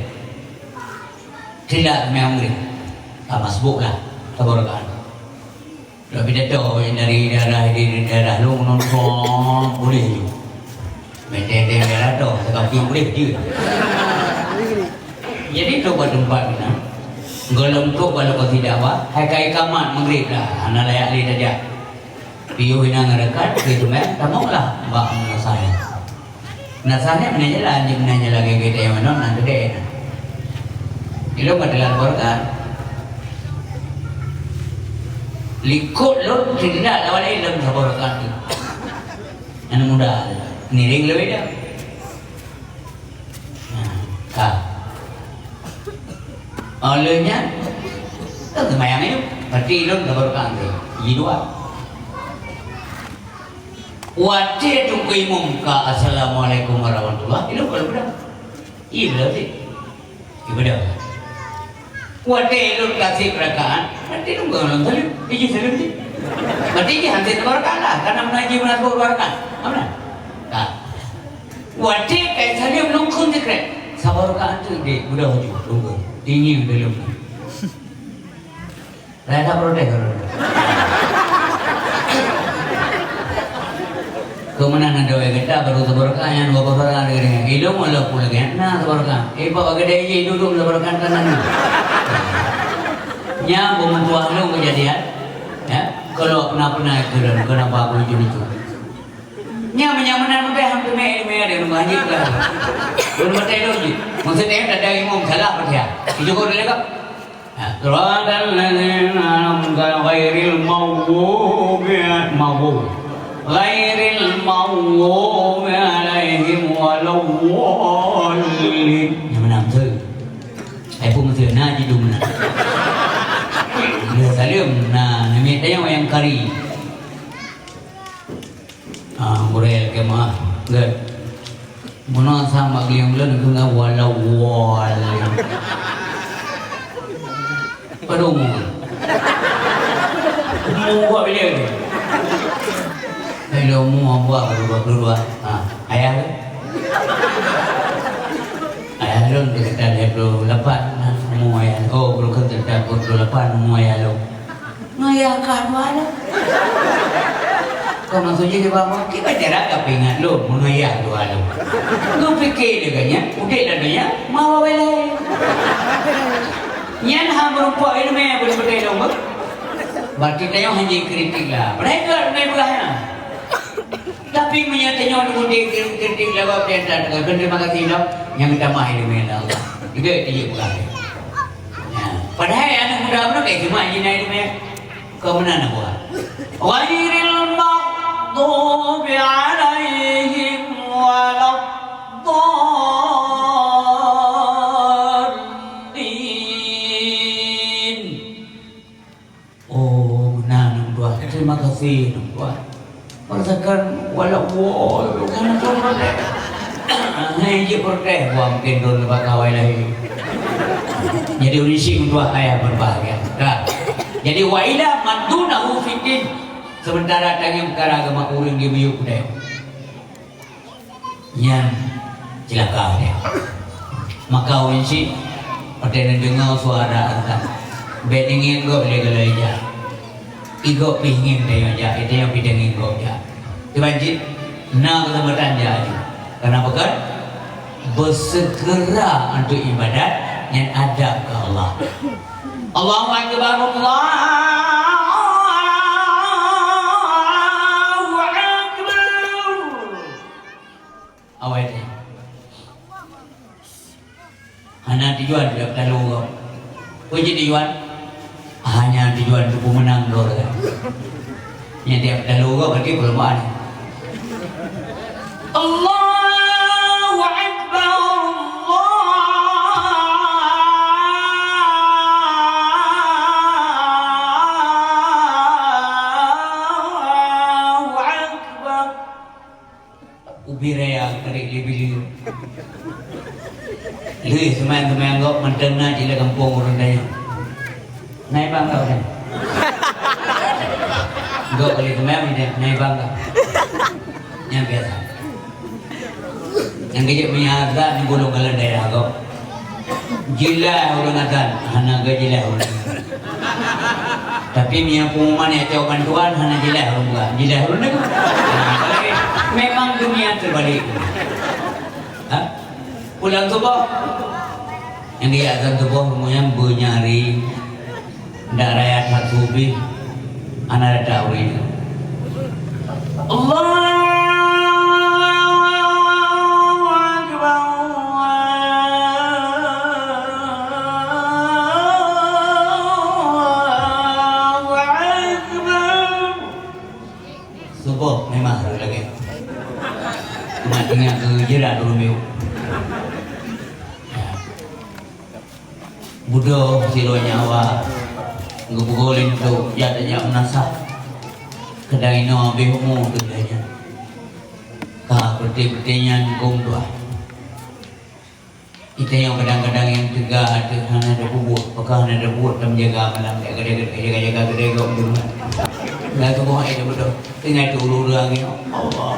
Tidak memang tak masuk lah, tabarkan. Tapi dia tahu dari daerah lu nonton boleh juga. Benda daerah tu, sekarang boleh juga. Jadi coba tempat ni, golong tu kalau kau tidak apa, hai kamat mengrip lah, anak layak li saja. Piu ina ngarakat gitu meh tamu lah mbak nasanya menanya lah anjing menanya lagi kita yang mana nanti deh itu adalah berkat likut lo tidak lawan ilmu berkat itu anak muda niring lebih dah kah olehnya itu semayang itu berarti ilmu berkat itu dua wajib tu muka assalamualaikum warahmatullahi wabarakatuh. Itu kalau benar, iya benar sih, iya benar. Wajib tu kasih berakaan, nanti tu kalau nonton, ini sering sih. Berarti ini hasil berakaan lah, karena mengaji menasbah berakaan, mana? Nah, wajib kayak saya belum konsekren. Sabar berakaan tu dia mudah haju, tunggu, dingin belum. Saya tak protes kalau. Kemudian ada orang kita baru terberkah yang bapak berkah dengan hidung malah pula kan, nah terberkah. Bapak gede je duduk terberkah kanan. Nya membuat lu kejadian, ya. Kalau pernah itu dan kenapa aku itu. Nya menyamanan mudah hampir ada rumah haji juga. Belum betul lagi. Maksudnya ada imam salah percaya. Itu kau dah lekap. Qur'an ladzina ghairil maghdubi ghairil maghdubi alaihim waladdallin. Yang menang tu. Ai pun mesti na ji dum na. Dia salim na nami tayang wayang kari. Murel ke mah gad. Muna sama gliang bulan guna waladdallin. Padung. Mu buat bila ni? Hello mu buat berdua. Ayah tu. Ayah tu kita lihat dulu lepas mu ayah. Oh belum kita dulu lepas mu ayah tu. Ngayah kan mana? Kau maksudnya dia bawa kita cara kepingan lu mengayah tu alu. Kau fikir dia udah dadanya mau bela. Yan berupa ini meh boleh dong. Berarti dia hanya kritik lah. Mereka berahnya. Tapi menyatakan orang kritik lah dia tak ada. Terima kasih dong. Yang kita mah ini meh lah. Juga dia bukan. Padahal anak muda mana kayak cuma ini naik meh. Kau mana nak buat? Ghairil maghdubi alaihim waladdallin. Oh, nah nombor. Terima kasih nombor. Persakan walaupun bukan protes. Hanya je protes buang kendor lepas kawai lagi. Jadi urisi untuk ayah berbahagia. Dah. Jadi wailah mandunahu fitin. Sementara tangi perkara agama urang dia biuk deh. Yang celaka deh. Maka urisi pada dengar suara anda. Bedingin go boleh gelaja. Igo pingin dia aja, itu yang bidang igo aja. Dibanjir, nah kesempatan jadi. Kenapa kan? Bersegera untuk ibadat yang ada ke Allah. Allahu Akbar, Allahu Akbar. Awet. Hanya tujuan tidak terlalu. Puji tujuan hanya tujuan untuk menang doa. Yang tidak terlalu berarti belum ada. Allahu Akbar, Allahu Akbar. Ubiraya kari libili. Lui teman-teman kau mendengar di kampung orang daya. Naik bangga kan? Kau kali teman ini naik bangga. Yang biasa. Yang kejap menyaga ni gulung kalan daerah kau. Jilah orang akan, hana ke jilah orang. Tapi punya pengumuman yang jauh bantuan hana jilah orang bukan. Jilah orang ni. Memang dunia terbalik. Pulang subuh yang dia akan subuh semuanya bernyari ndak rakyat hak subuh anak ada ini Allahu Akbar Allahu Akbar subuh memang lagi cuma ingat jerat dulu meu Budo silo nyawa ngubulin tu jadinya menasah kedai no behumu kedainya kah peti-petinya ngkum doa itu yang kadang-kadang yang tegak ada hana ada bubur apakah hana ada bubur dan menjaga malam jaga kedai kau dulu nggak tu buah itu betul tinggal tu ulu lagi Allah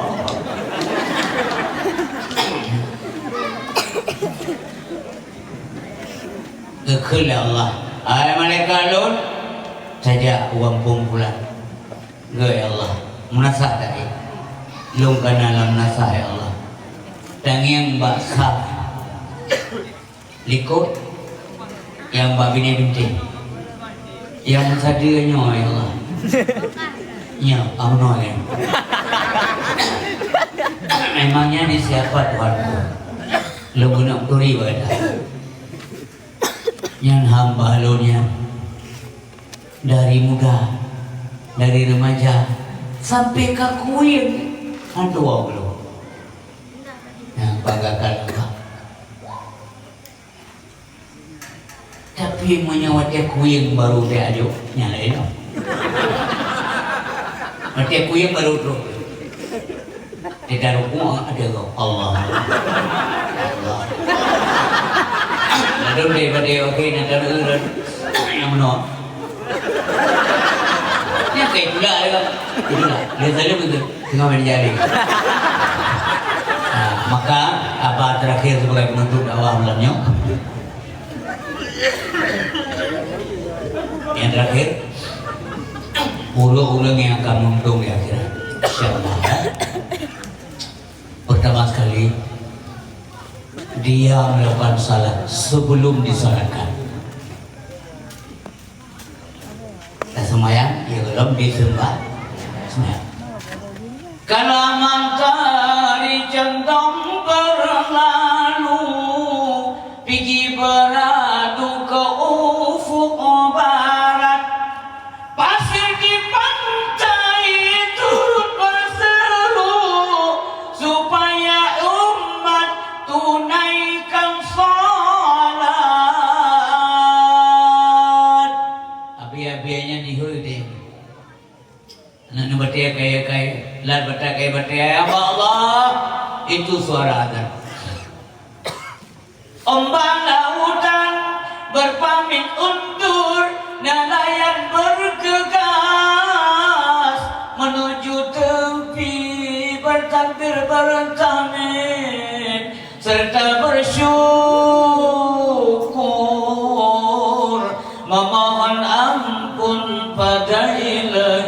Kekal Allah. Ay malaikat lun saja uang pengumpulan. Gaya Allah. Menasah tadi. Lung kana lam nasah ya Allah. Tangiang baksa. Likut. Yang mbak bini binti. Yang sadirnya ya Allah. Ya Allah ya. Memangnya ni siapa Tuhanku? Lu guna turi pada. Yang hamba halunya dari muda, dari remaja sampai ke kuing antu belum yang banggakan Allah tapi menyawatnya kuing baru dia aja nyalain mati kuing baru terus tidak rukun ada Allah Allah Aduh daripada okey nak ada urut yang menolak. Ni kayak pula ada. Itulah dia selalu begitu tengah menjadi. Maka apa terakhir sebagai penutup dakwah malamnya? Yang terakhir, ulang yang akan untung di akhirat. Insyaallah. Pertama sekali dia melakukan salat sebelum disalatkan. Dan semayang, ia belum disembah. Semayang. Kalau mentari centong berlalu, pergi beradu ke ufuk barat, pasir di pantai turut berseru supaya umat tunaikan salat. Abi-abianya dihul deh. Anak batia kaya-kaya, lat batia kaya-batia, ya Allah, itu suara adzan. Ombak lautan berpamit undur, nelayan bergegas menuju tepi, bertakbir bertamid serta bersyukur memohon ampun pada Ilahi.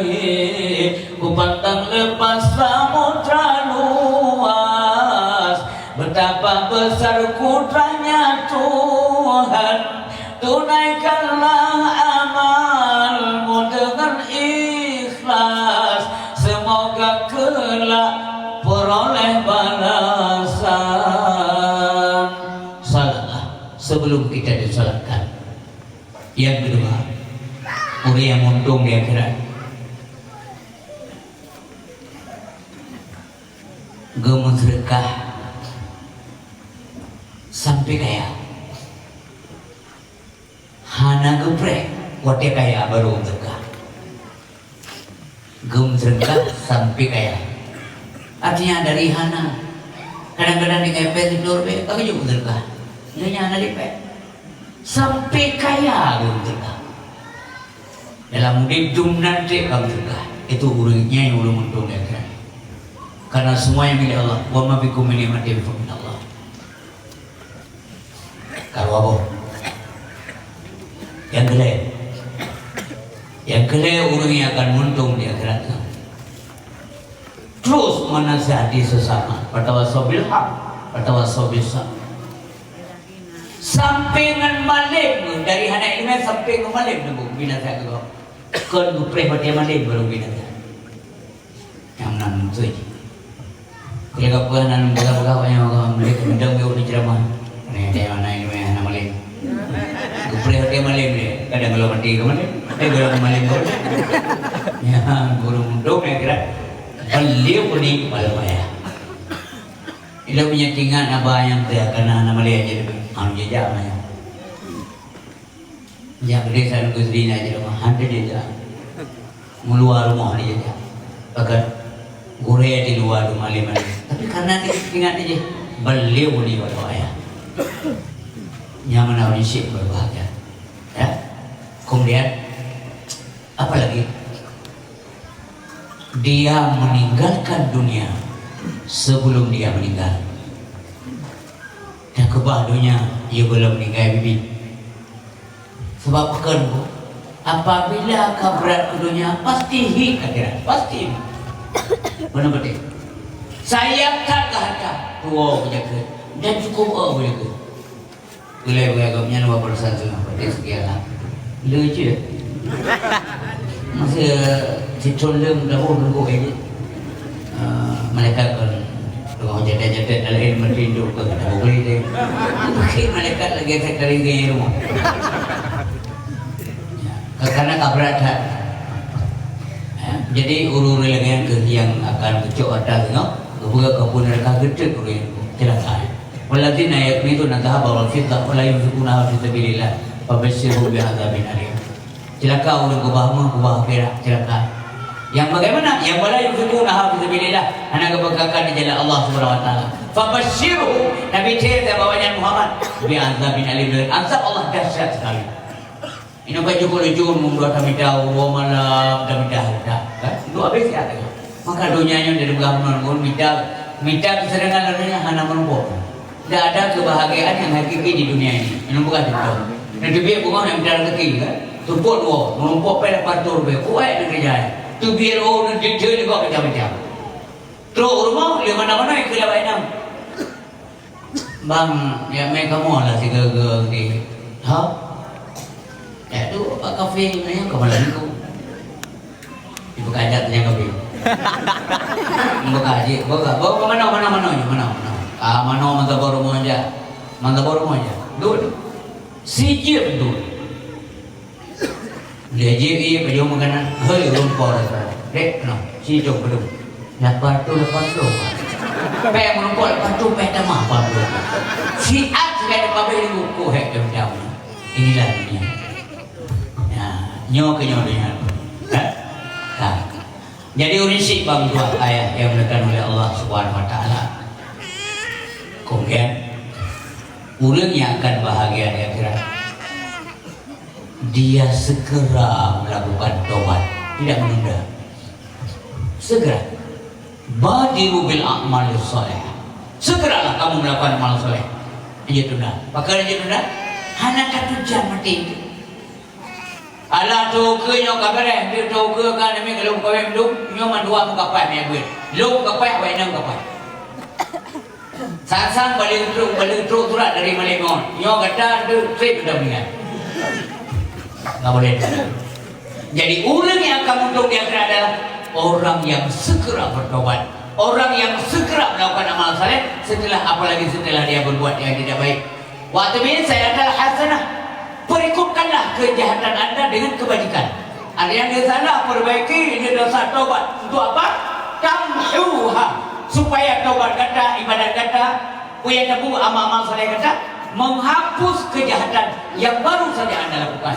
ku pantang lepas samudra luas. Betapa besar kudranya Tuhan, tunaikanlah amalmu dengan ikhlas. Semoga kelak peroleh balasan. Salatlah sebelum kita disalatkan. Yang kedua, orang yang untung di akhirat, gemes sedekah sampai kaya. Hana geprek, wate kaya baru sedekah. Gemes sedekah sampai kaya. Artinya dari hana. Kadang-kadang di ngepet tidur be, kau juga sedekah. Dia hana di pet. Sampai kaya gemes sedekah. Dalam hidup nanti kamu sedekah. Itu urutnya yang belum untung di akhirat. Karena semua yang milik Allah. Wa ma bikum min ni'matin fa min Allah. Kalau apa? Yang kedua orang yang akan untung di akhirat. Terus menasihati sesama, bertawasau bil haq, bertawasau bis sabr. Sampai dengan malam dari anak ini sampai ke malam nunggu binasa ke kau. Kan gupreh pada malam baru binasa. Yang nan tu je. Kalau kau nan buka yang kau mereka mendang kau di ceramah. Ni dia mana ini anak malam. Gupreh pada malam ni. Kadang kalau mati ke malam, kalau malam kau. Ya guru mundung ya kira. Beliau ni malam ayah. Ila punya tinggal apa yang dia kena nama dia jadi anu jejak namanya. Jak desa nu Gusdina aja rumah hantu jejak. Meluar rumah dia jejak. Bahkan gore di luar rumah lima. Tapi karena dia tinggal aja beliau ni malam ayah. Nyaman orang sih berbahagia. Ya. Kemudian apa lagi? Dia meninggalkan dunia sebelum dia meninggal. Dan kebahadunya ia belum meninggal bibi. Sebab kan apabila kau berat ke dunia pasti hik akhirat, pasti. Benar betul. Saya tak kata tua punya ke dan cukup punya ke. Boleh agaknya 2% tu apa dia sekian lah. Lucu. Masih cicondeng dahulu nunggu aja. Malaikat kan kalau jadat-jadat dalam ilmu tindu ke tak boleh deh. Mungkin malaikat lagi tak dari gaya rumah. Karena kabratan. Jadi urut yang akan kecok atas no, kebuka kepunan kagetek urut celaka. Waladina yakmituna dhahaba wal fiddah wa la yunfiquna fi sabilillah fabashshirhum bi'adzabin alim. Celaka orang kubah akhirat celaka. Yang bagaimana? Yang wala yunfiquna fi sabilillah, anak keberkahan di jalan Allah Subhanahu wa taala. Fabashshirhu, Nabi cerita bawanya Muhammad bi'adzabin alim. Azab Allah dahsyat sekali. Ini baju kulujur membuat kami tahu malam kami dah kan? Itu habis ya. Maka dunianya dari belakang pun minta kesenangan adanya hanya menumpuk. Tidak ada kebahagiaan yang hakiki di dunia ini. Ini bukan itu. Nanti biar bukan yang minta rezeki kan? Tumpuk dua, menumpuk pada patur be, kuat nak kerja. Tu biar orang detail juga macam-macam. Terus rumah di mana-mana yang kerja baik nam. Bang, ya mereka mau lah si gege di, ha? Ya tu pak kafe ni kemana ni? Ibu kajat tanya kafe. Ibu kaji, bawa mana? Ah mana mantap baru aja. Dulu. Siji betul. Dia jadi baju makanan, hei rumpor. Dek, no, si jok belum. Lepas tu. Pek merumpor, lepas tu pek dah apa belum. Si at sudah ada pabrik ini buku hek jam. Inilah dunia. Nyo dengan jadi urisi bang dua ayat yang diberikan oleh Allah Subhanahu wa taala. Kemudian orang yang akan bahagia di akhirat, dia segera melakukan taubat, tidak menunda. Segera. Badiru bil a'malis salih. Segeralah kamu melakukan amal saleh. Aja tunda. Pakai aja tunda. Hana 1 jam mati. Alah tu ke nyo kabare dia tu ke kan demi kalau kau yang duk nyo mandua muka pai me gue lu muka pai wai nang kapai sang balik terus turat dari Malengon nyo kata tu trip dah mengat enggak boleh jadi orang yang akan untung di akhirat adalah orang yang segera bertobat orang yang segera melakukan amal saleh apalagi setelah dia berbuat yang tidak baik waktu ini saya adalah hasanah perikutkanlah kejahatan anda dengan kebajikan. Ada yang di sana perbaiki ini dosa tobat. Untuk apa? Tamhuha supaya tobat kata, ibadat kata, punya tebu amal-amal saleh kata menghapus kejahatan yang baru saja anda lakukan.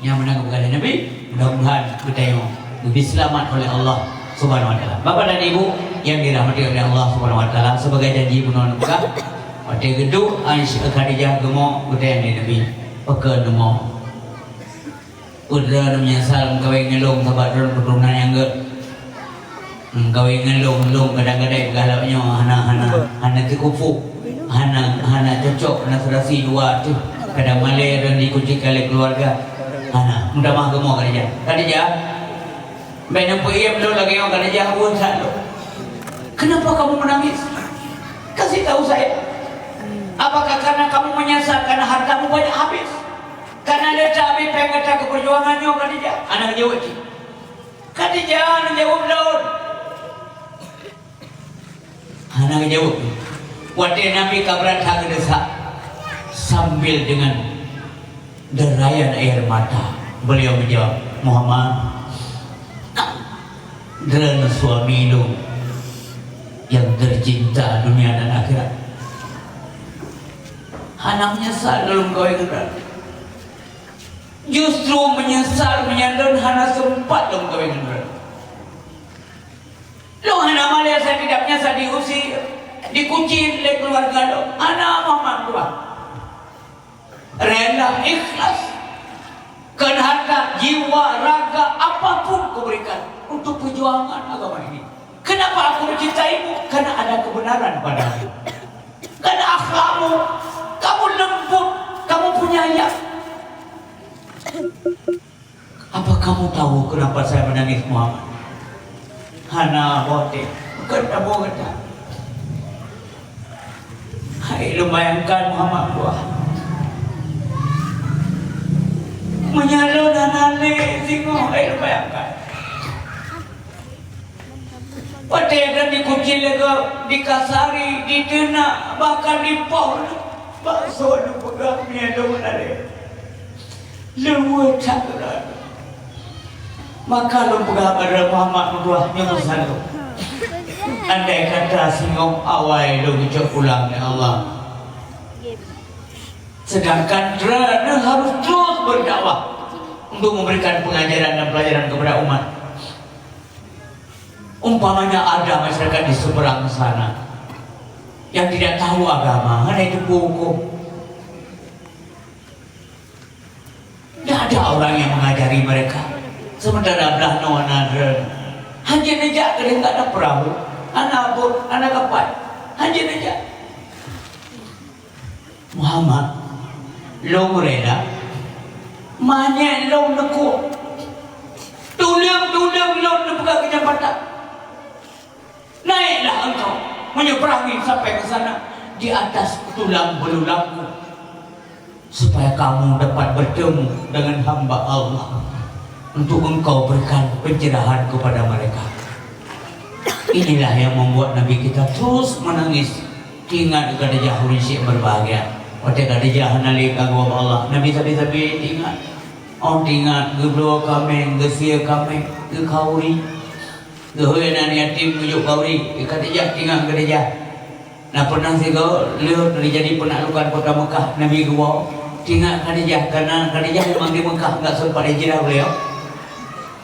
Yang menang kepada Nabi, mudah-mudahan kita yang lebih selamat oleh Allah Subhanahu Wa Taala. Bapak dan Ibu yang dirahmati oleh Allah Subhanahu Wa Taala, sebagai janji bunuh muka, pada gedung Aisyah Khadijah gemuk kita yang di Nabi. Pekan demo udah menyesal kawin ngelong sahabat dalam keturunan yang ke kawin ngelong kadang-kadang galaknya hana terkufu hana cocok hana serasi dua tu kadang malai dan dikunci kali keluarga hana mudah mah gemuk Khadijah benar pun ia belum lagi yang Khadijah pun satu kenapa kamu menangis kasih tahu saya. Apakah karena kamu menyesal karena hartamu banyak habis? Karena dia cabai pengen ke perjuangannya Khadijah. Anak jawab sih. Khadijah anak jawab laut. Anak jawab. Waktu Nabi kabrat hak desa sambil dengan derayan air mata beliau menjawab Muhammad dengan suami lu yang tercinta dunia dan akhirat. Anak menyesal dalam kawin kita. Justru menyesal menyandar hana sempat dalam kawin kita. Lo hana malah saya tidak menyesal diusir, dikunci oleh keluarga lo. Anak mama tua rela ikhlas, karena harta, jiwa, raga, apapun kau berikan untuk perjuangan agama ini. Kenapa aku mencintaimu? Karena ada kebenaran padamu. Karena akhlakmu. Kamu lembut, kamu penyayang. Apa kamu tahu kenapa saya menangis Muhammad? Hana bote, kata kata. Hai, lu bayangkan Muhammad buah. Menyalur dan nale singo, hai lu bayangkan. Pada dan dikunci lega, dikasari, didena, bahkan dipol. Bakso ada pegangnya daun ada luar cakap maka lu pegang pada Muhammad berdoanya bersatu andai kata singong awal lu ucap pulang ya Allah sedangkan Drana harus terus berdakwah untuk memberikan pengajaran dan pelajaran kepada umat umpamanya ada masyarakat di seberang sana yang tidak tahu agama, hanya itu buku. Tidak ada orang yang mengajari mereka. Sementara belah no another. Hanya nejak kerana tak ada perahu, anak bot, anak kapal. Hanya nejak. Muhammad, lo mereda, mana lo nekuk, tulang lo nebuka kenyapatan. Naiklah engkau. Menyeberangi sampai ke sana di atas tulang belulangmu supaya kamu dapat bertemu dengan hamba Allah untuk engkau berikan pencerahan kepada mereka. Inilah yang membuat Nabi kita terus menangis ingat Khadijah Hurisik berbahagia pada Khadijah nalik agama Allah Nabi sabi-sabi ingat ingat geblo kami gesia kami ke kauri Gehuyanan yatim mujuk kauri Khadijah tinggal Khadijah. Nah pernah sih kau lihat jadi penaklukan kota Mekah Nabi gua tinggal Khadijah karena Khadijah memang di Mekah enggak sempat hijrah beliau.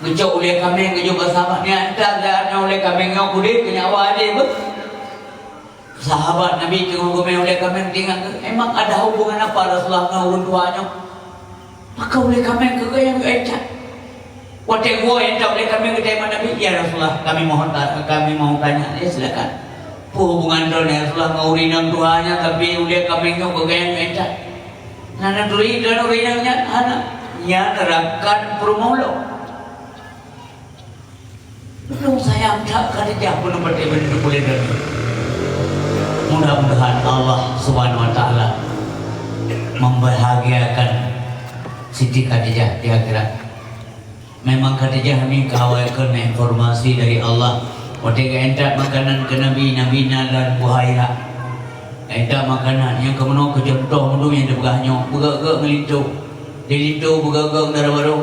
Ngejok oleh kami ngejok sahabatnya entar dan oleh kami ngau kulit kenyawa aja bu. Sahabat Nabi tengok kami oleh kami tinggal emang ada hubungan apa Rasulullah ngurun tuanya. Maka oleh kami kegayang ecat. Waktu gua yang tahu oleh kami ketemu Nabi, ya Rasulullah, kami mau tanya, ya silakan. Hubungan dengan Rasulullah ngaurinang tuanya, tapi udah kami ngau kegayang ecat. Nana duri dan urinangnya, anak nya nerangkan permula. Belum sayang tak kerja pun berdiri boleh dari. Mudah-mudahan Allah Subhanahu Wa Taala membahagiakan Siti Khadijah di akhirat. Memang Khadijah ini kawakan informasi dari Allah. Waktu entak makanan ke Nabi dan buhaya. Entak makanan yang kemudian kecontoh menu yang dibegahnya, begak ngelintu, dilintu begak darah baru.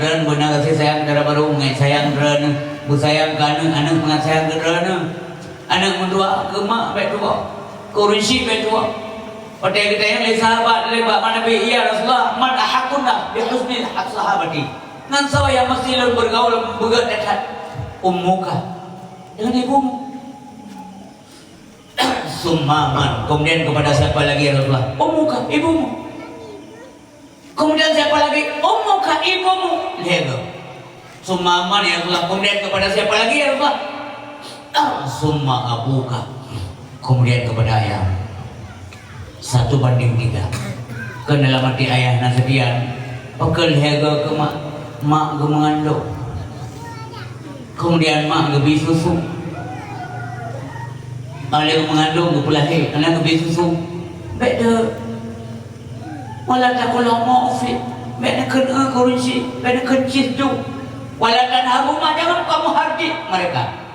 Dan benar kasih sayang darah baru, ngai sayang darah, busayang kana, anak mengat sayang darah. Anak mendua ke mak baik tua, kurisi baik tua. Waktu kita yang lihat sahabat, lihat mana Nabi, ya Rasulullah, man ahakuna bi husni hak sahabati. Nan sawa yang masih lalu bergaul begat dekat ummuka dengan ibumu. Summaman. Kemudian kepada siapa lagi ya Rasulullah? Ummuka, ibumu. Kemudian siapa lagi? Ummuka, ibumu. Lihat. Summaman ya Rasulullah. Kemudian kepada siapa lagi ya Rasulullah? Summa abuka. Kemudian kepada ayah. 1:3. Ke dalam hati ayah nasadian. Pekel hega ke mak ke mengandung. Kemudian mak ke beli susu. Anak mengandung ke pulahir. Anak ke beli susu. Baik dah. Walau tak kalau mau fit. Baik nak kena kurunci. Baik nak kencis tu. Walau tak harumah jangan kamu hardi mereka.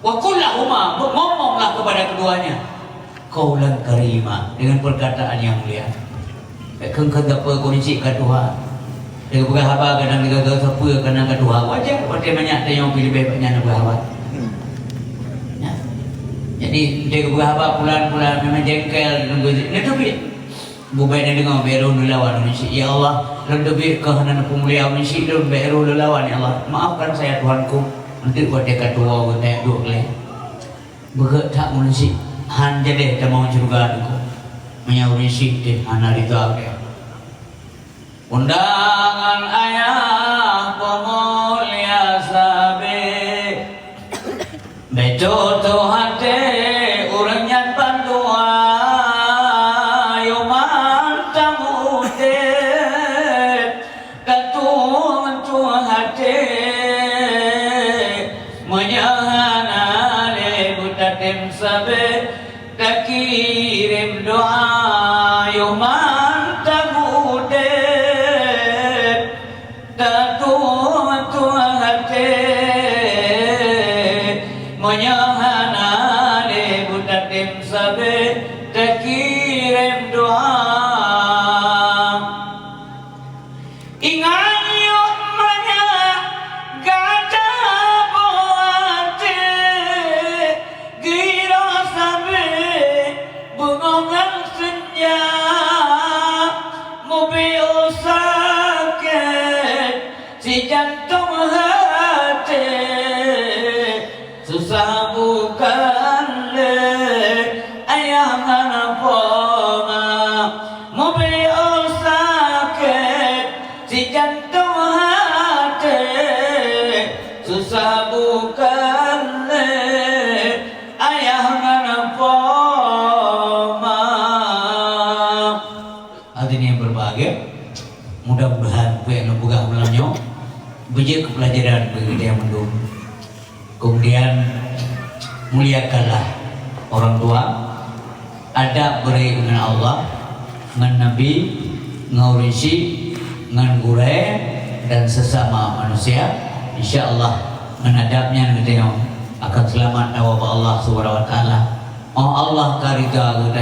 Wa kullahuma, ngomonglah kepada keduanya qaulan karima, dengan perkataan yang mulia. Keng apa kunci ka Tuhan. Dia berhaba kadang dia gagal siapa kadang ka Tuhan. Wajar pakai banyak tanya pilih bebeknya nak berhaba. Ya. Jadi dia berhaba pulan-pulan memang jengkel nunggu ni tu bi. Bubai ni dengar beru lawan mesti. Ya Allah, lebih kehanan pemulia mesti beru lawan ya Allah. Maafkan saya Tuhanku. Nanti buat dia kedua kita dua kali. Berat tak mensi. Han jadi kita mau juga aku. Menyaurin sih anak itu apa? Undangan ayah pemulia sabe. Betul tu hati urangnya bantua. Yoman tamu deh. Ketua tu hati. Tim sabe takirim doa yoman tabude tatu hati menyahana le butatim sabe takirim doa ingat jantung hati susah bukan le ayah ngana mobil sakit si jantung hati susah bukan le ayah ngana hadirin yang berbahagia, mudah-mudahan yang buka bulannya belajar kepelajaran bagi kita yang mendung. Kemudian muliakanlah orang tua, ada berai dengan Allah, dengan Nabi, ngurisi, dengan gure dan sesama manusia. Insya Allah menadapnya kita yang akan selamat awal Allah Subhanahu Wa Taala. Oh Allah karida kita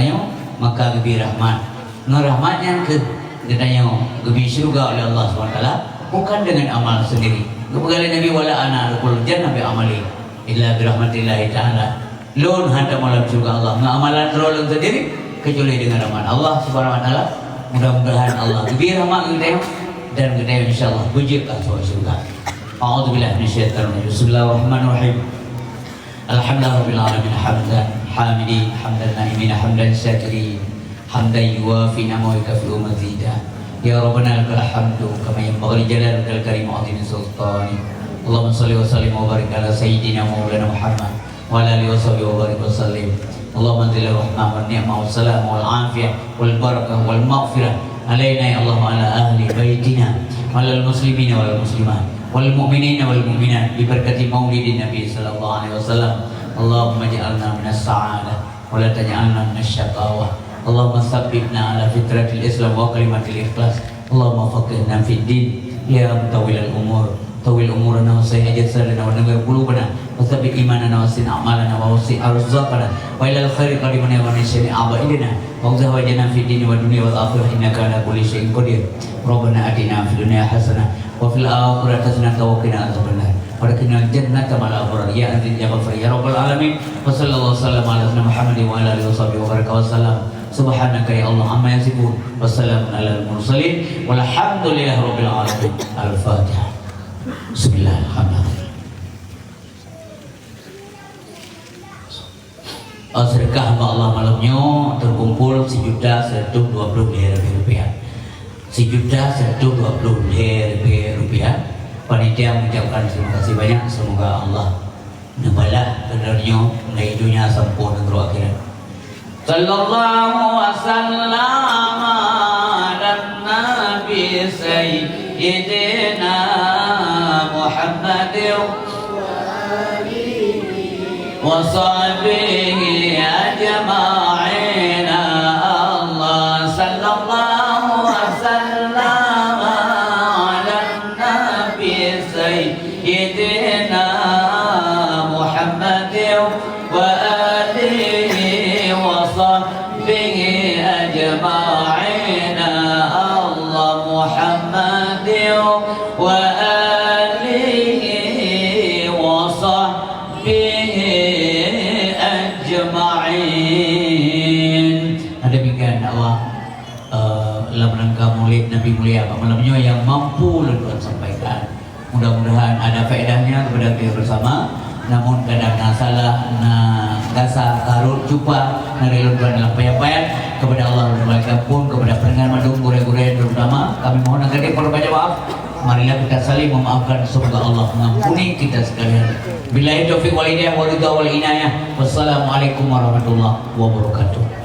maka lebih rahmat. Ngerahmatnya ke kita yang lebih surga oleh Allah Subhanahu Wa Taala. Bukan dengan amal sendiri. Kepada Nabi wala ana alqul jannah bi amali illa bi rahmatillah taala. Lun handa malam surga Allah. Ngamalan rolong sendiri kecuali dengan rahmat Allah Subhanahu wa taala. Mudah-mudahan Allah lebih rahmat kita dan kita insyaallah puji ke surga. A'udzubillahi minasyaitonir rajim. Bismillahirrahmanirrahim. Alhamdulillahirabbil alamin hamdan hamidi hamdan naimin hamdan syakirin hamdan yuwafi ni'amahu fi mazida. Ya Rabbana lakal hamdu kama yanbaghi jalalukal karim wa 'azimi sultani. Allahumma shalli wa sallim wa barik ala sayyidina maulana Muhammad wa ala alihi wa sahbihi wa barik wa sallim. Allahumma anzil rahmah wa ni'mah wa salam wal afiyah wal barakah wal maghfirah علينا يا الله وعلى أهل بيتنا وعلى المسلمين والمسلمات والمؤمنين والمؤمنات ببركة مولد النبي صلى الله عليه وسلم. اللهم اجعلنا من السعادة ولا تجعلنا من الشقاوة. اللهم ثبتنا على فطرة الإسلام وكلمة الإخلاص. اللهم فقهنا في الدين يا مطول الأمور، طول أمورنا وسع جسدنا ونور قلوبنا وثبت إيماننا وسع أعمالنا ووسع أرزاقنا وإلى الخير قريبنا ومن شر أعدائنا واغزونا في الدين والدنيا والآخرة إنك على كل شيء قدير. ربنا آتنا في الدنيا حسنة وفي الآخرة حسنة وقنا عذاب النار ولكن الجنة مع الأبرار يا عزيز يا غفور يا رب العالمين. وصلى الله وسلم على سيدنا محمد وعلى آله وصحبه وبارك وسلم. سبحانك يا الله عما يصفون والسلام على المرسلين والحمد لله رب العالمين. الفاتحة. Bismillahirrahmanirrahim. Sedekah hamba Allah malamnya terkumpul 1.120.000 rupiah. 1.120.000 rupiah. Panitia mengucapkan terima kasih banyak. Semoga Allah membalas kadarnya dari dunia sempurna dan akhirat. Sallallahu wasallam ala nabi sayyidina Muhammad wa sahbihi ajma'in. Allah sallallahu wasallam ala nabi sayyidina Muhammad wa alihi wa sahbihi ajma'in. Allah Muhammad wa dalam rangka maulid Nabi mulia malamnya yang mampu Tuhan sampaikan. Mudah-mudahan ada faedahnya kepada kita bersama. Namun kadang salah gasa karut cupa narilun Tuhan dalam payah-payah kepada Allah dan pun kepada pendengar madung gure-gure terutama kami mohon agar dia perbanyak maaf. Marilah kita saling memaafkan, semoga Allah mengampuni kita sekalian. Billahi taufiq wal hidayah wal ridha wal inayah. Wassalamualaikum warahmatullahi wabarakatuh.